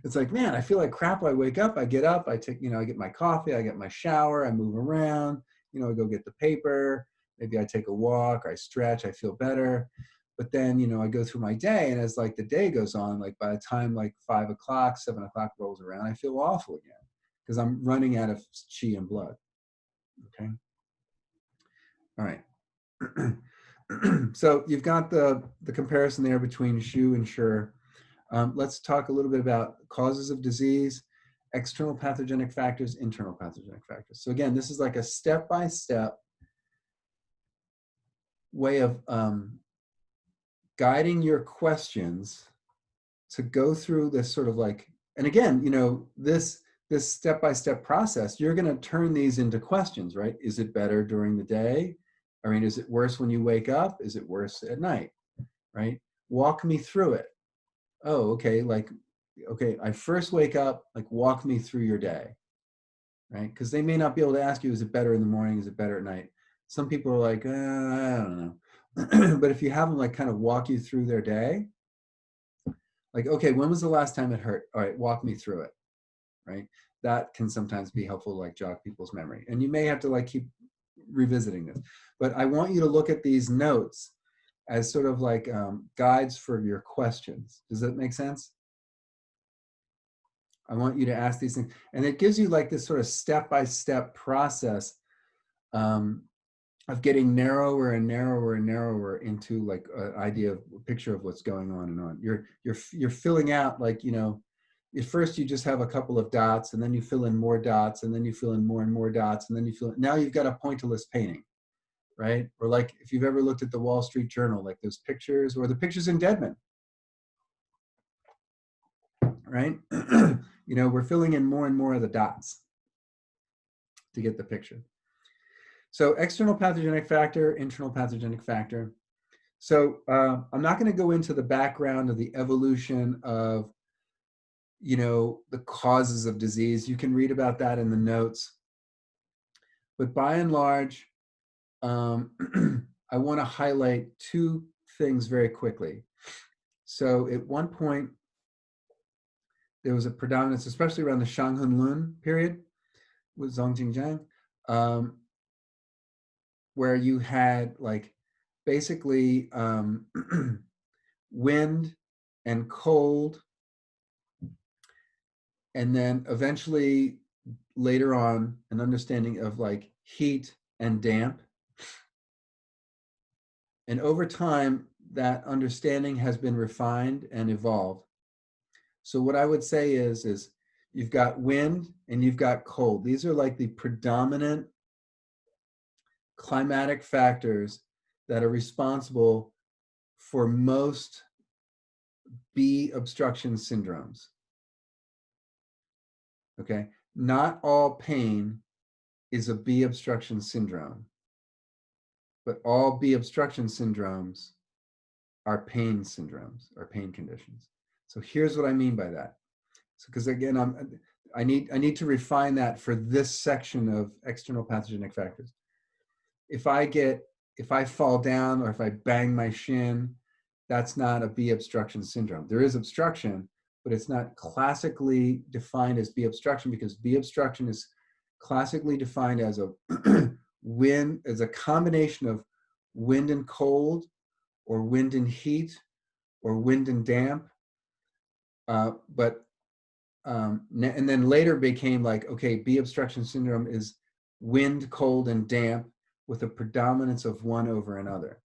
A: It's like, man, I feel like crap. I wake up, I get up, I take, you know, I get my coffee, I get my shower, I move around, you know, I go get the paper, maybe I take a walk, I stretch, I feel better. But then, you know, I go through my day, and as like the day goes on, like by the time like 5 o'clock, 7 o'clock rolls around, I feel awful again because I'm running out of qi and blood. Okay. All right. So you've got the comparison there between Shu and Sure. Let's talk a little bit about causes of disease, external pathogenic factors, internal pathogenic factors. So again, this is like a step-by-step way of guiding your questions to go through this sort of like, and again, you know, this step-by-step process, you're going to turn these into questions, right? Is it better during the day? I mean, is it worse when you wake up? Is it worse at night, right? Walk me through it. Oh, okay, like, okay, I first wake up, like walk me through your day, right? Because they may not be able to ask you, is it better in the morning? Is it better at night? Some people are like, I don't know. But if you have them like kind of walk you through their day, like, okay, when was the last time it hurt? All right, walk me through it, right? That can sometimes be helpful to like jog people's memory. And you may have to like keep revisiting this. But I want you to look at these notes as sort of like guides for your questions. Does that make sense? I want you to ask these things. And it gives you like this sort of step-by-step process of getting narrower and narrower and narrower into like an idea of a picture of what's going on and on. You're filling out like, you know, at first you just have a couple of dots, and then you fill in more dots, and then you fill in more and more dots, and then you fill in, now you've got a pointillist painting, right? Or like if you've ever looked at the Wall Street Journal, like those pictures, or the pictures in Deadman, right? You know, we're filling in more and more of the dots to get the picture. So external pathogenic factor, internal pathogenic factor. So I'm not going to go into the background of the evolution of, you know, the causes of disease. You can read about that in the notes. But by and large, I want to highlight two things very quickly. So at one point, there was a predominance, especially around the Shanghunlun period with Zongjingjiang, where you had like basically wind and cold, and then eventually later on an understanding of like heat and damp. And over time, that understanding has been refined and evolved. So what I would say is you've got wind and you've got cold. These are like the predominant climatic factors that are responsible for most B obstruction syndromes. Okay, not all pain is a B obstruction syndrome, but all B obstruction syndromes are pain syndromes, or pain conditions. So here's what I mean by that. So, because again, I need to refine that for this section of external pathogenic factors. If I fall down or if I bang my shin, that's not a B obstruction syndrome. There is obstruction, but it's not classically defined as B obstruction, because B obstruction is classically defined as a as a combination of wind and cold, or wind and heat, or wind and damp. And then later became like, okay, B obstruction syndrome is wind, cold, and damp with a predominance of one over another.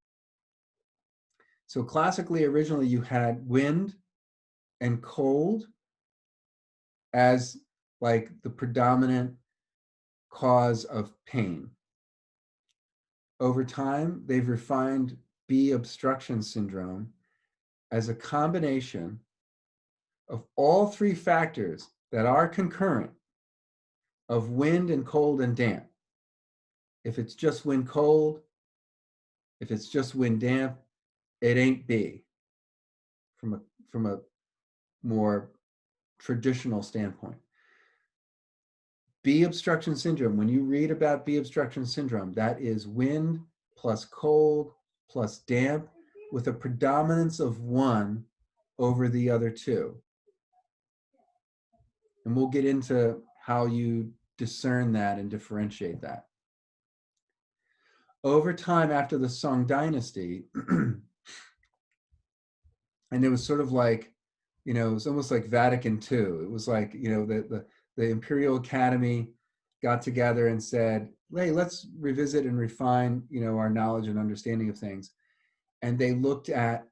A: So classically, originally you had wind and cold as like the predominant cause of pain. Over time, they've refined B obstruction syndrome as a combination of all three factors that are concurrent of wind and cold and damp. If it's just wind cold, if it's just wind damp, it ain't B from a more traditional standpoint. B obstruction syndrome, when you read about B obstruction syndrome, that is wind plus cold plus damp with a predominance of one over the other two. And we'll get into how you discern that and differentiate that. Over time, after the Song Dynasty, and it was sort of like, it was almost like Vatican II. It was like, the Imperial Academy got together and said, hey, let's revisit and refine, our knowledge and understanding of things. And they looked at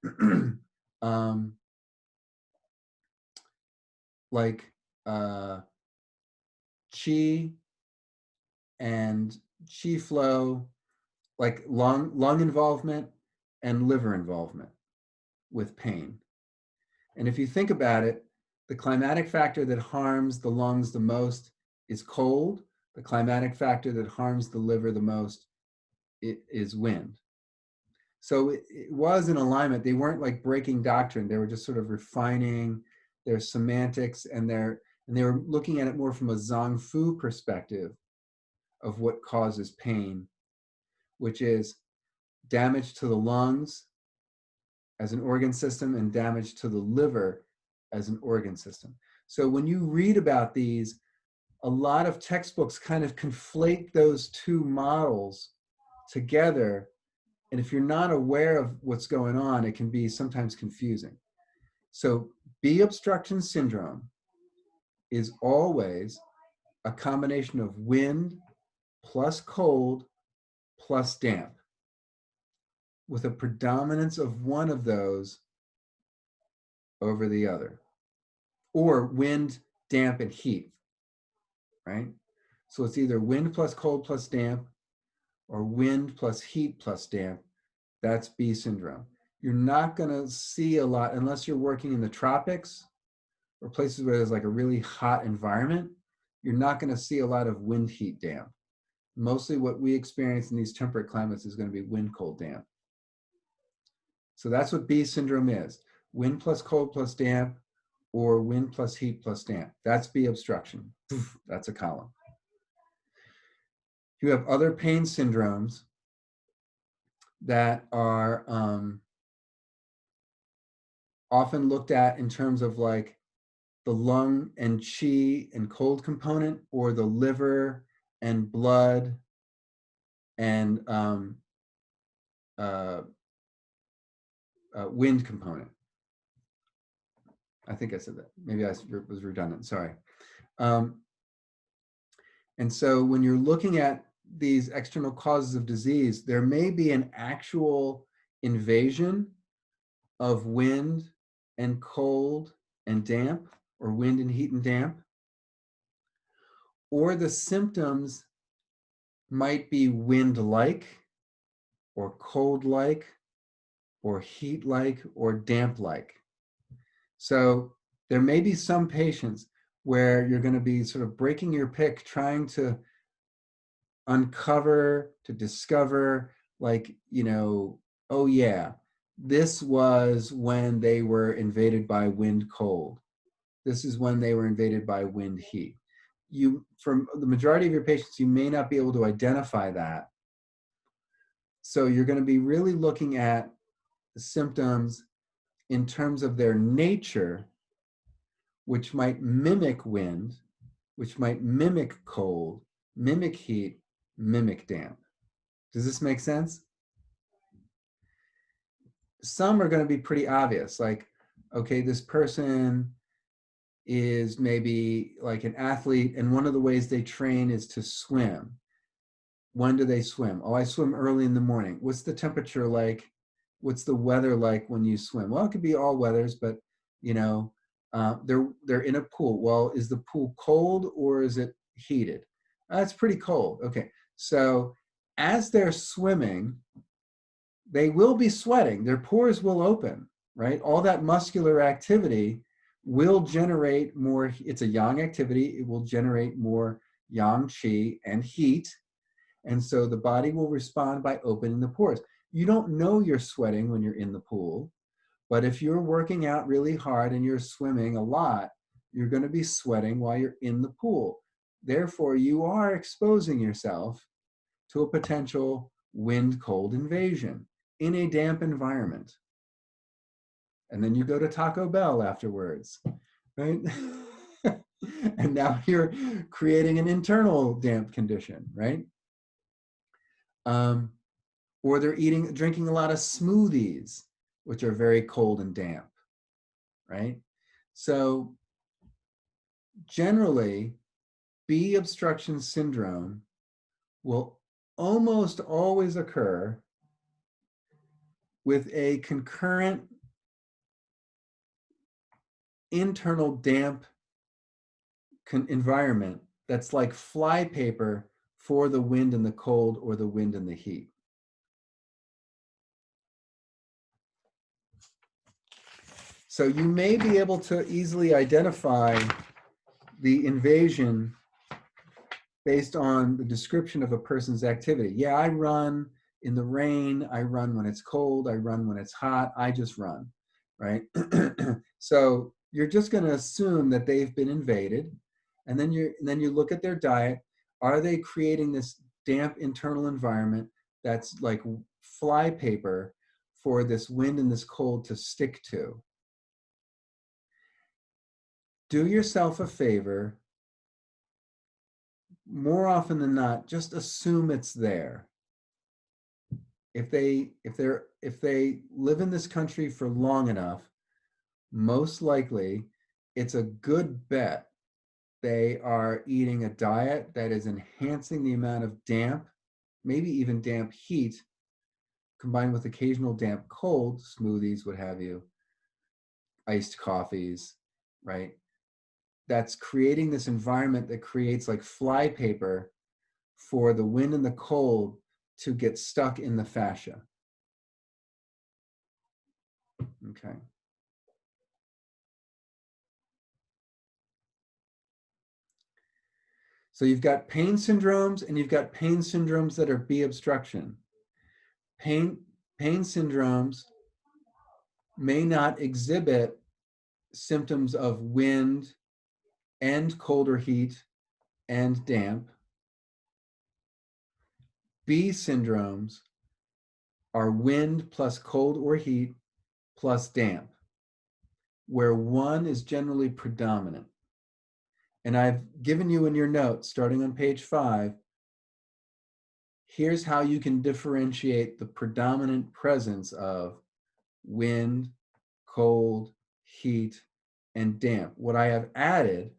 A: qi and qi flow, like lung involvement and liver involvement with pain. And if you think about it, the climatic factor that harms the lungs the most is cold. The climatic factor that harms the liver the most is wind. So it was in alignment. They weren't like breaking doctrine. They were just sort of refining their semantics, and they were looking at it more from a Zhang Fu perspective of what causes pain, which is damage to the lungs as an organ system and damage to the liver as an organ system. So when you read about these, a lot of textbooks kind of conflate those two models together. And if you're not aware of what's going on, it can be sometimes confusing. So B obstruction syndrome is always a combination of wind plus cold plus damp, with a predominance of one of those over the other, or wind, damp, and heat, right? So it's either wind plus cold plus damp, or wind plus heat plus damp. That's B syndrome. You're not going to see a lot unless you're working in the tropics or places where there's like a really hot environment. You're not going to see a lot of wind, heat, damp. Mostly what we experience in these temperate climates is going to be wind, cold, damp. So that's what B syndrome is. Wind plus cold plus damp, or wind plus heat plus damp. That's B obstruction. That's a column. You have other pain syndromes that are often looked at in terms of like the lung and qi and cold component, or the liver and blood and wind component. I think I said that. Maybe I was redundant, sorry. And so when you're looking at these external causes of disease, there may be an actual invasion of wind and cold and damp, or wind and heat and damp, or the symptoms might be wind-like, or cold-like, or heat-like, or damp-like. So there may be some patients where you're going to be sort of breaking your pick, trying to uncover, to discover, like, you know, oh yeah, this was when they were invaded by wind cold. This is when they were invaded by wind heat. You, from the majority of your patients, you may not be able to identify that. So you're going to be really looking at the symptoms in terms of their nature, which might mimic wind, which might mimic cold, mimic heat, mimic damp. Does this make sense? Some are going to be pretty obvious, like, okay, this person is maybe like an athlete, and one of the ways they train is to swim. When do they swim? Oh, I swim early in the morning. What's the temperature like? What's the weather like when you swim? Well, it could be all weathers, but you know, they're in a pool. Well, is the pool cold or is it heated? It's pretty cold. Okay, so as they're swimming, they will be sweating. Their pores will open, right? All that muscular activity will generate more. It's a yang activity. It will generate more yang qi and heat. And so the body will respond by opening the pores. You don't know you're sweating when you're in the pool, but if you're working out really hard and you're swimming a lot, you're going to be sweating while you're in the pool. Therefore, you are exposing yourself to a potential wind-cold invasion in a damp environment. And then you go to Taco Bell afterwards, right? And now you're creating an internal damp condition, right? Or they're drinking a lot of smoothies, which are very cold and damp, right? So generally, B obstruction syndrome will almost always occur with a concurrent internal damp environment that's like flypaper for the wind and the cold, or the wind and the heat. So you may be able to easily identify the invasion based on the description of a person's activity. Yeah, I run in the rain, I run when it's cold, I run when it's hot, I just run, right? So you're just going to assume that they've been invaded, and then you look at their diet. Are they creating this damp internal environment that's like flypaper for this wind and this cold to stick to? Do yourself a favor. More often than not, just assume it's there. If they live in this country for long enough, most likely it's a good bet they are eating a diet that is enhancing the amount of damp, maybe even damp heat, combined with occasional damp cold, smoothies, what have you, iced coffees, right? That's creating this environment that creates like flypaper for the wind and the cold to get stuck in the fascia. Okay. So you've got pain syndromes, and you've got pain syndromes that are B obstruction. Pain syndromes may not exhibit symptoms of wind and cold or heat and damp. B syndromes are wind plus cold or heat plus damp, where one is generally predominant. And I've given you in your notes, starting on page 5, here's how you can differentiate the predominant presence of wind, cold, heat, and damp. What I have added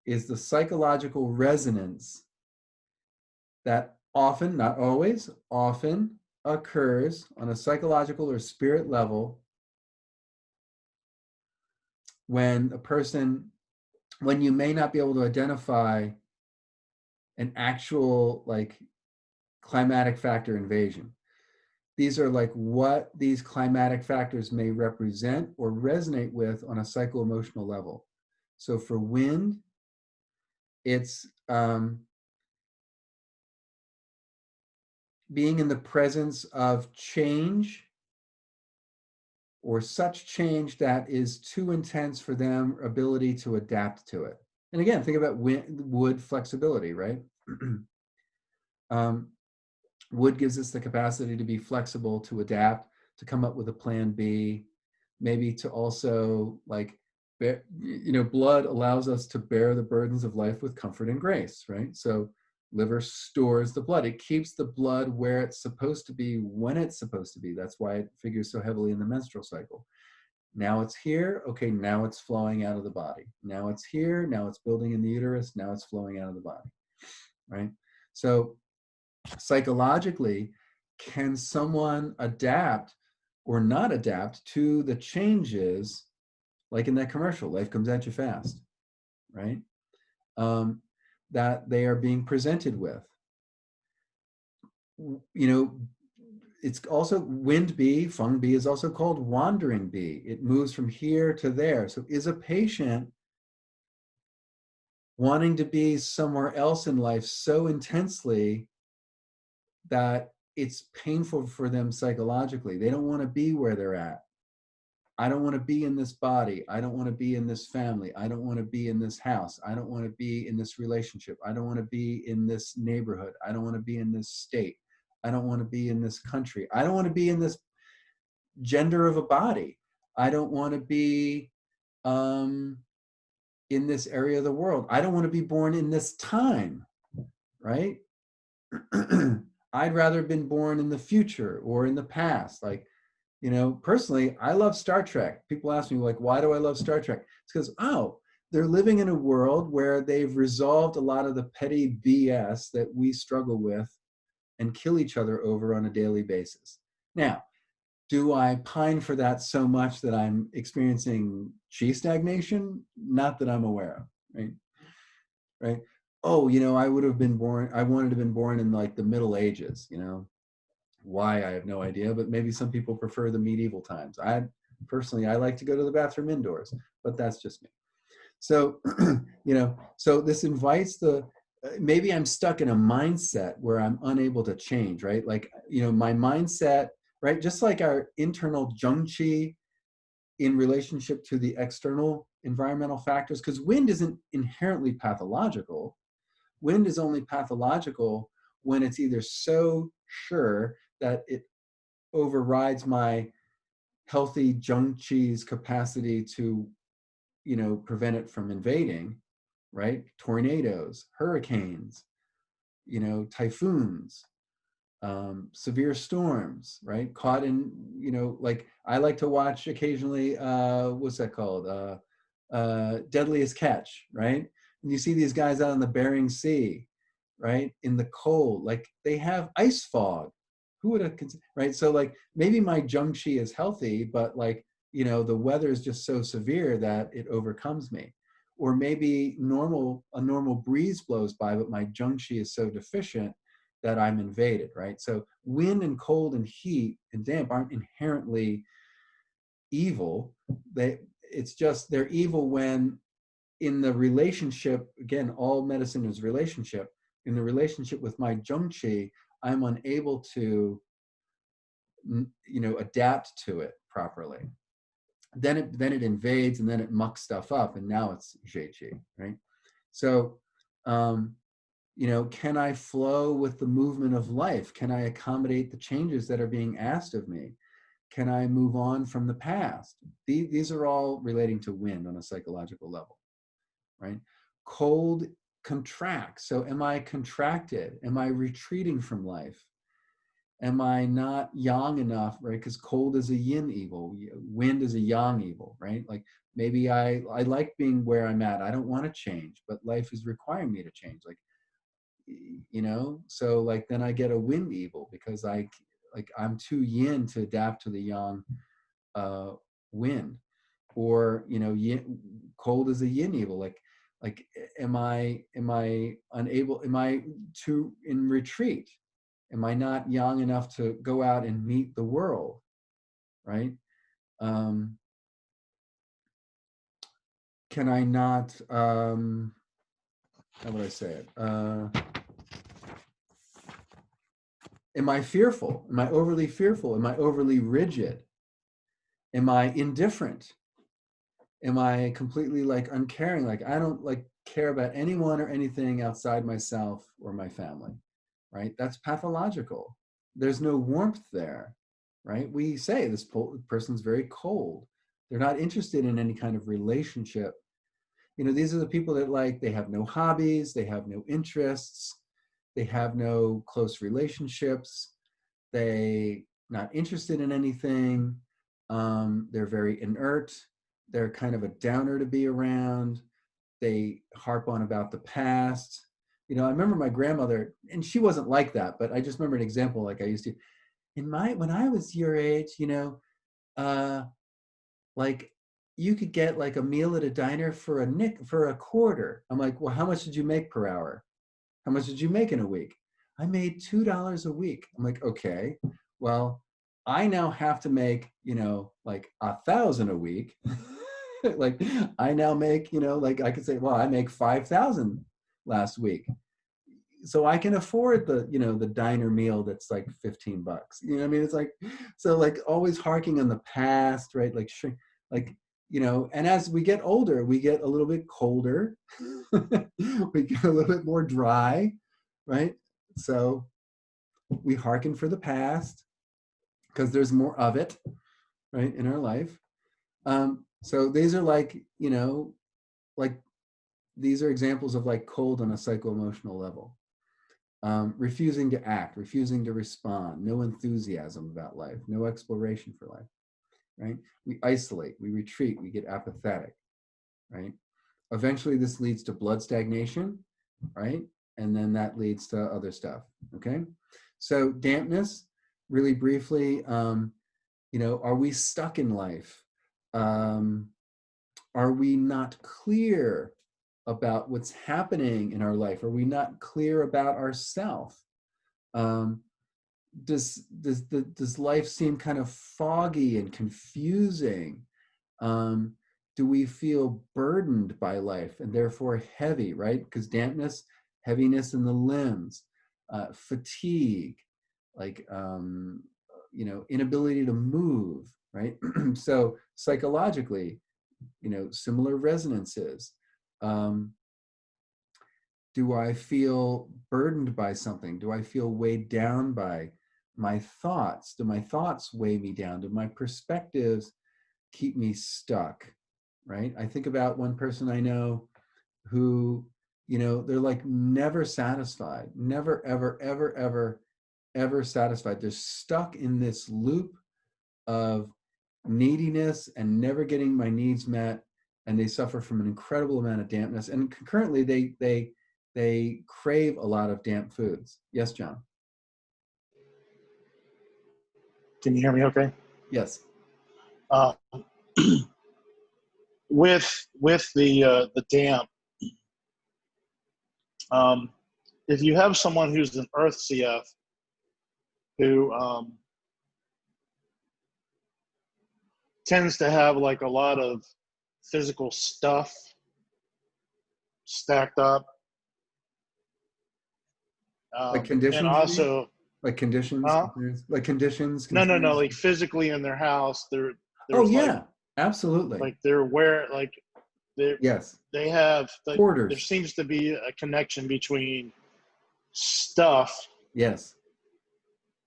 A: is the psychological resonance that often, not always, often occurs on a psychological or spirit level when a person, when you may not be able to identify an actual like climatic factor invasion. These are like what these climatic factors may represent or resonate with on a psycho-emotional level. So for wind, it's being in the presence of change, or such change that is too intense for them ability to adapt to it. And again, think about wood flexibility, right? Wood gives us the capacity to be flexible, to adapt, to come up with a plan B, maybe to also like, blood allows us to bear the burdens of life with comfort and grace, right? So liver stores the blood. It keeps the blood where it's supposed to be when it's supposed to be. That's why it figures so heavily in the menstrual cycle. Now it's here, okay, now it's flowing out of the body. Now it's here, now it's building in the uterus, now it's flowing out of the body, right? So psychologically, can someone adapt or not adapt to the changes, like in that commercial, life comes at you fast, right? That they are being presented with. It's also wind bee, feng bee is also called wandering bee. It moves from here to there. So is a patient wanting to be somewhere else in life so intensely that it's painful for them psychologically? They don't want to be where they're at. I don't want to be in this body. I don't want to be in this family. I don't want to be in this house. I don't want to be in this relationship. I don't want to be in this neighborhood. I don't want to be in this state. I don't want to be in this country. I don't want to be in this gender of a body. I don't want to be in this area of the world. I don't want to be born in this time, right? I'd rather have been born in the future or in the past. Like, personally, I love Star Trek. People ask me, like, why do I love Star Trek? It's because, they're living in a world where they've resolved a lot of the petty BS that we struggle with and kill each other over on a daily basis. Now, do I pine for that so much that I'm experiencing chi stagnation? Not that I'm aware of, right? Right? Oh, I would have been born, I wanted to have been born in like the Middle Ages, Why, I have no idea, but maybe some people prefer the medieval times. I like to go to the bathroom indoors, but that's just me. So, so this invites maybe I'm stuck in a mindset where I'm unable to change, right? Like, my mindset, right? Just like our internal zhengqi in relationship to the external environmental factors, because wind isn't inherently pathological. Wind is only pathological when it's either so sure that it overrides my healthy zhengqi's capacity to, prevent it from invading, right? Tornadoes, hurricanes, typhoons, severe storms, right? Caught in, like I like to watch occasionally, what's that called? Deadliest Catch, right? And you see these guys out in the Bering Sea, right? In the cold, like they have ice fog. Who would have, right? So like maybe my zhengqi is healthy, but like, the weather is just so severe that it overcomes me. Or maybe a normal breeze blows by, but my zhengqi is so deficient that I'm invaded, right? So wind and cold and heat and damp aren't inherently evil. It's just they're evil when in the relationship, again, all medicine is relationship. In the relationship with my zhengqi, I'm unable to, adapt to it properly. Then it invades and then it mucks stuff up, and now it's zheqi, right? So, can I flow with the movement of life? Can I accommodate the changes that are being asked of me? Can I move on from the past? These are all relating to wind on a psychological level, right? Cold contracts. So am I contracted? Am I retreating from life? Am I not yang enough, right? Because cold is a yin evil, wind is a yang evil, right? Like maybe I like being where I'm at. I don't want to change, but life is requiring me to change. Like, so like then I get a wind evil because I'm too yin to adapt to the yang wind, or cold is a yin evil. Like am I unable? Am I too in retreat? Am I not young enough to go out and meet the world, right? Can I not, how would I say it? Am I fearful? Am I overly fearful? Am I overly rigid? Am I indifferent? Am I completely like uncaring? Like I don't like care about anyone or anything outside myself or my family, right? That's pathological. There's no warmth there, right? We say this person's very cold. They're not interested in any kind of relationship. These are the people that they have no hobbies, they have no interests, they have no close relationships, they not interested in anything. They're very inert. They're kind of a downer to be around. They harp on about the past. I remember my grandmother, and she wasn't like that, but I just remember an example like I used to. When I was your age, like you could get like a meal at a diner for a quarter. I'm like, well, how much did you make per hour? How much did you make in a week? I made $2 a week. I'm like, okay, well, I now have to make, like 1,000 a week. Like I now make, like I could say, well, I make 5,000 last week. So I can afford the diner meal that's like $15. You know what I mean? It's like, so like always harking on the past, right? Like, and as we get older, we get a little bit colder. We get a little bit more dry, right? So we hearken for the past because there's more of it, right, in our life. So these are like, like these are examples of like cold on a psycho-emotional level. Refusing to act, refusing to respond, no enthusiasm about life, no exploration for life, right? We isolate, we retreat, we get apathetic, right? Eventually this leads to blood stagnation, right? And then that leads to other stuff, okay? So dampness, really briefly, are we stuck in life? Are we not clear about what's happening in our life? Are we not clear about ourselves? Does life seem kind of foggy and confusing? Do we feel burdened by life and therefore heavy, right? Because dampness, heaviness in the limbs, fatigue, like, inability to move, right? So psychologically, similar resonances. Do I feel burdened by something? Do I feel weighed down by my thoughts? Do my thoughts weigh me down? Do my perspectives keep me stuck, right? I think about one person I know who, they're like never satisfied, never, ever, ever, ever, ever satisfied. They're stuck in this loop of neediness and never getting my needs met, and they suffer from an incredible amount of dampness. And concurrently, they crave a lot of damp foods. Yes, John.
F: Can you hear me okay?
A: Yes.
F: With the damp, if you have someone who's an earth CF who tends to have like a lot of physical stuff stacked up,
A: Like conditions,
F: and also
A: like conditions, like conditions.
F: no, like physically in their house, there's
A: yeah,
F: like,
A: absolutely.
F: like they're where like
A: yes,
F: they have like,
A: hoarders.
F: there seems to be a connection between stuff,
A: yes,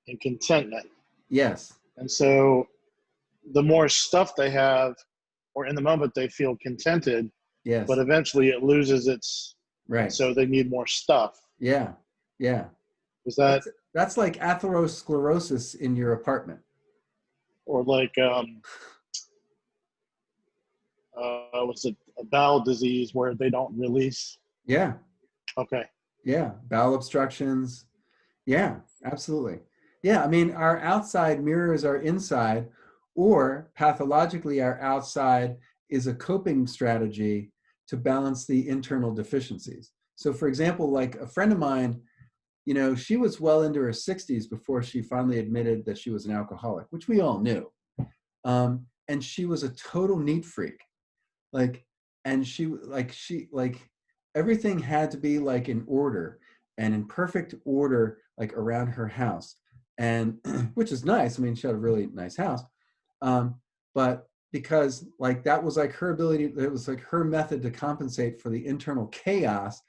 F: and contentment.
A: Yes.
F: And so the more stuff they have, or in the moment they feel contented,
A: yes,
F: but eventually it loses its,
A: right.
F: so they need more stuff.
A: Yeah.
F: Is that
A: That's like atherosclerosis in your apartment.
F: Or like, was it a bowel disease where they don't release?
A: Yeah.
F: Okay.
A: Yeah. Bowel obstructions. Yeah, absolutely. Yeah. I mean, our outside mirrors our inside, or pathologically, our outside is a coping strategy to balance the internal deficiencies. So, for example, like a friend of mine, you know, she was well into her 60s before she finally admitted that she was an alcoholic, which we all knew. And she was a total neat freak. Like, and she everything had to be like in order and in perfect order, like around her house. And which is nice. I mean, she had a really nice house. But because like that was like her ability, it was like her method to compensate for the internal chaos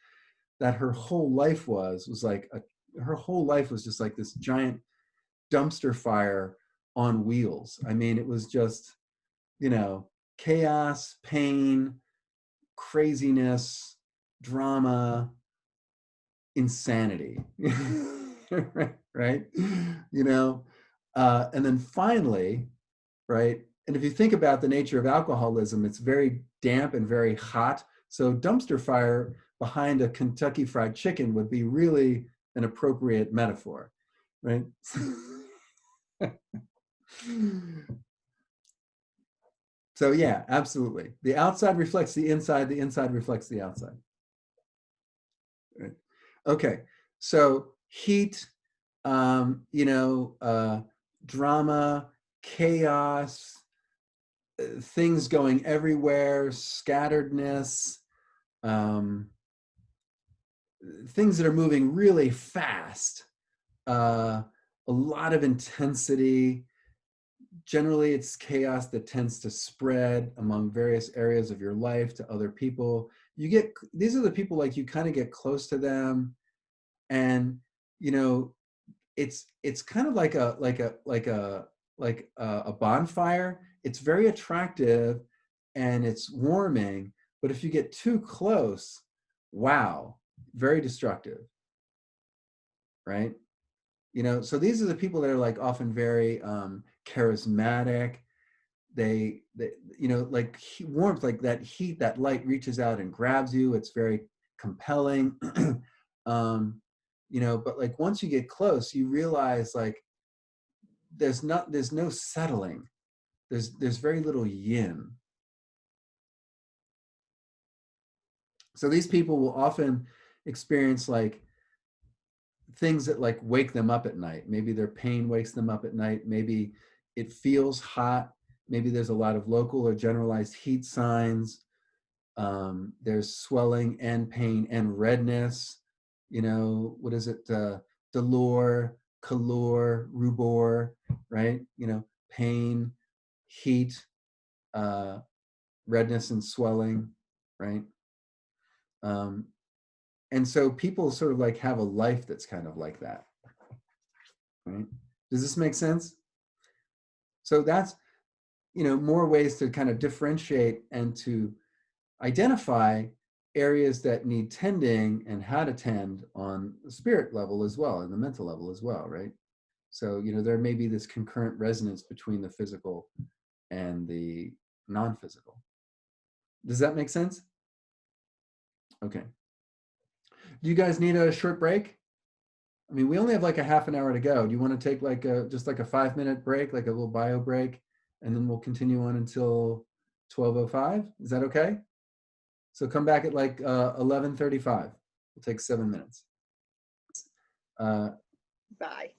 A: that her whole life was like her whole life was just like this giant dumpster fire on wheels. I mean, it was just, you know, chaos, pain, craziness, drama, insanity. Right? You know, and then finally, right? And if you think about the nature of alcoholism, it's very damp and very hot. So dumpster fire behind a Kentucky Fried Chicken would be really an appropriate metaphor, right? So yeah, absolutely. The outside reflects the inside reflects the outside. Right. Okay, so heat, you know, drama, chaos, things going everywhere, scatteredness, things that are moving really fast, a lot of intensity. Generally, it's chaos that tends to spread among various areas of your life to other people. You get, these are the people like you kind of get close to them, and you know, it's kind of like a bonfire. It's very attractive and it's warming, but if you get too close, wow, very destructive, right? You know, so these are the people that are like often very charismatic. They you know, like warmth, like that heat, that light reaches out and grabs you. It's very compelling. You know, but like once you get close, you realize like there's no settling. There's very little yin. So these people will often experience like things that like wake them up at night. Maybe their pain wakes them up at night. Maybe it feels hot. Maybe there's a lot of local or generalized heat signs. There's swelling and pain and redness. You know, what is it? Dolor, calor, rubor, right? You know, pain, heat, redness and swelling, right? And so people sort of like have a life that's kind of like that, right? Does this make sense? So that's, you know, more ways to kind of differentiate and to identify areas that need tending and how to tend on the spirit level as well, and the mental level as well, right? So, you know, there may be this concurrent resonance between the physical and the non-physical. Does that make sense? Okay. Do you guys need a short break? I mean, we only have like a half an hour to go. Do you want to take like just like a 5-minute break, like a little bio break, and then we'll continue on until 12:05? Is that okay? So come back at like 11:35. We'll take 7 minutes.
D: Bye.